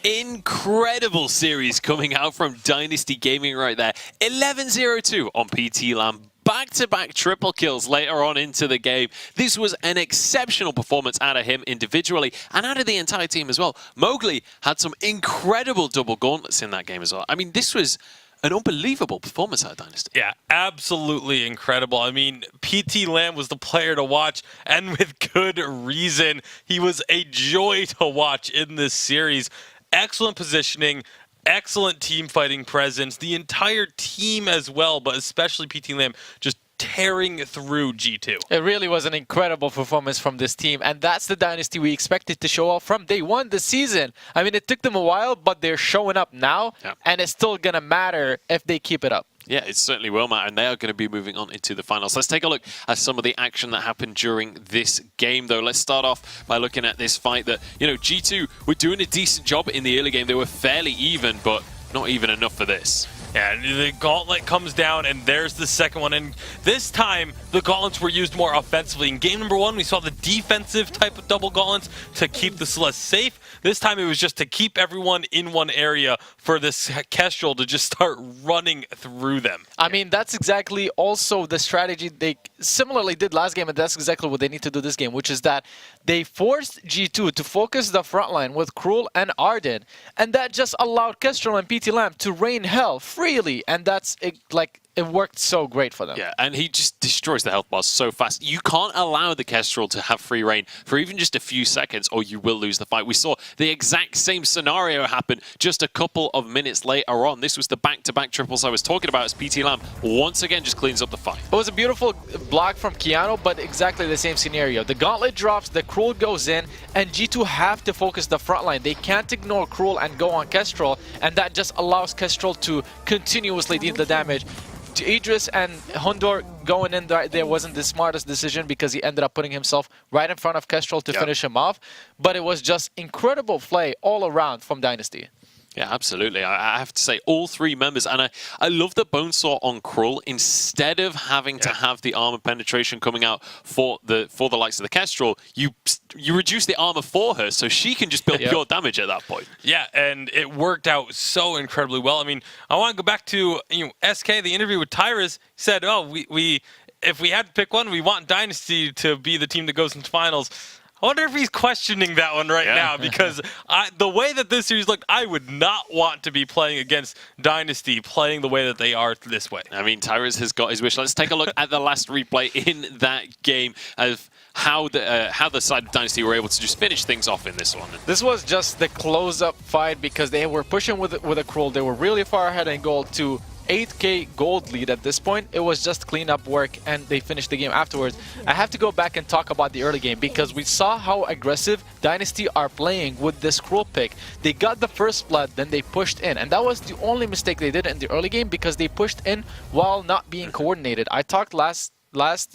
Incredible series coming out from Dynasty Gaming right there. 11-0-2 on PT Lamb. Back-to-back triple kills later on into the game. This was an exceptional performance out of him individually and out of the entire team as well. Mowgli had some incredible double gauntlets in that game as well. I mean, this was an unbelievable performance out of Dynasty. Yeah, absolutely incredible. I mean, PT Lamb was the player to watch, and with good reason. He was a joy to watch in this series. Excellent positioning, excellent team fighting presence, the entire team as well, but especially PT Lamb just tearing through G2. It really was an incredible performance from this team, and that's the Dynasty we expected to show off from day one this season. I mean, it took them a while, but they're showing up now, and it's still going to matter if they keep it up. Yeah, it certainly will matter, and they are going to be moving on into the finals. Let's take a look at some of the action that happened during this game, though. Let's start off by looking at this fight that, you know, G2 were doing a decent job in the early game. They were fairly even, but not even enough for this. Yeah, the gauntlet comes down, and there's the second one. And this time, the gauntlets were used more offensively. In game number one, we saw the defensive type of double gauntlets to keep the Celeste safe. This time, it was just to keep everyone in one area for this Kestrel to just start running through them. I mean, that's exactly also the strategy they similarly did last game, and that's exactly what they need to do this game, which is that they forced G2 to focus the front line with Cruel and Arden, and that just allowed Kestrel and PT Lamb to rain hell freely, and that's like it worked so great for them. Yeah, and he just destroys the health bars so fast. You can't allow the Kestrel to have free reign for even just a few seconds, or you will lose the fight. We saw the exact same scenario happen just a couple of minutes later on. This was the back-to-back triples I was talking about as PT Lamb once again just cleans up the fight. It was a beautiful block from Keanu, but exactly the same scenario. The gauntlet drops, the Cruel goes in, and G2 have to focus the front line. They can't ignore Cruel and go on Kestrel, and that just allows Kestrel to continuously deal the damage. Idris and Hundor going in there wasn't the smartest decision because he ended up putting himself right in front of Kestrel to finish him off. But it was just incredible play all around from Dynasty. Yeah, absolutely. I have to say, all three members, and I love that Bonesaw on Krull, instead of having to have the armor penetration coming out for the likes of the Kestrel, you reduce the armor for her, so she can just build pure damage at that point. Yeah, and it worked out so incredibly well. I mean, I want to go back to SK, the interview with Tyrus. He said, "Oh, we if we had to pick one, we want Dynasty to be the team that goes into finals." I wonder if he's questioning that one right now, because the way that this series looked, I would not want to be playing against Dynasty playing the way that they are this way. I mean, Tyrus has got his wish. Let's take a look at the last replay in that game of how the side of Dynasty were able to just finish things off in this one. This was just the close-up fight because they were pushing with a Krull. They were really far ahead in gold to 8k gold lead at this point. It was just cleanup work and they finished the game afterwards. I have to go back and talk about the early game because we saw how aggressive Dynasty are playing with this Krull pick. They got the first blood, then they pushed in, and that was the only mistake they did in the early game because they pushed in while not being coordinated. I talked last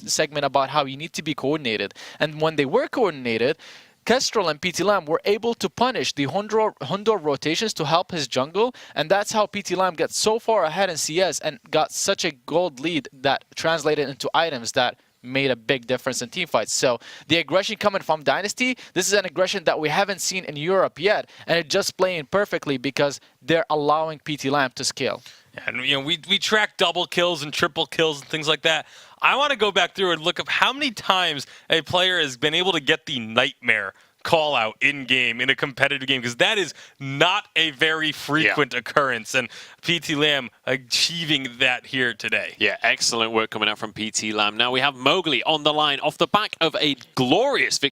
segment about how you need to be coordinated, and when they were coordinated, Kestrel and PT Lam were able to punish the Hundor rotations to help his jungle, and that's how PT Lam gets so far ahead in CS and got such a gold lead that translated into items that made a big difference in teamfights. So the aggression coming from Dynasty, this is an aggression that we haven't seen in Europe yet, and it's just playing perfectly because they're allowing PT Lam to scale. And we track double kills and triple kills and things like that. I want to go back through and look up how many times a player has been able to get the Nightmare call out in game, in a competitive game, because that is not a very frequent occurrence, and PT Lam achieving that here today. Yeah, excellent work coming out from PT Lam. Now we have Mowgli on the line off the back of a glorious victory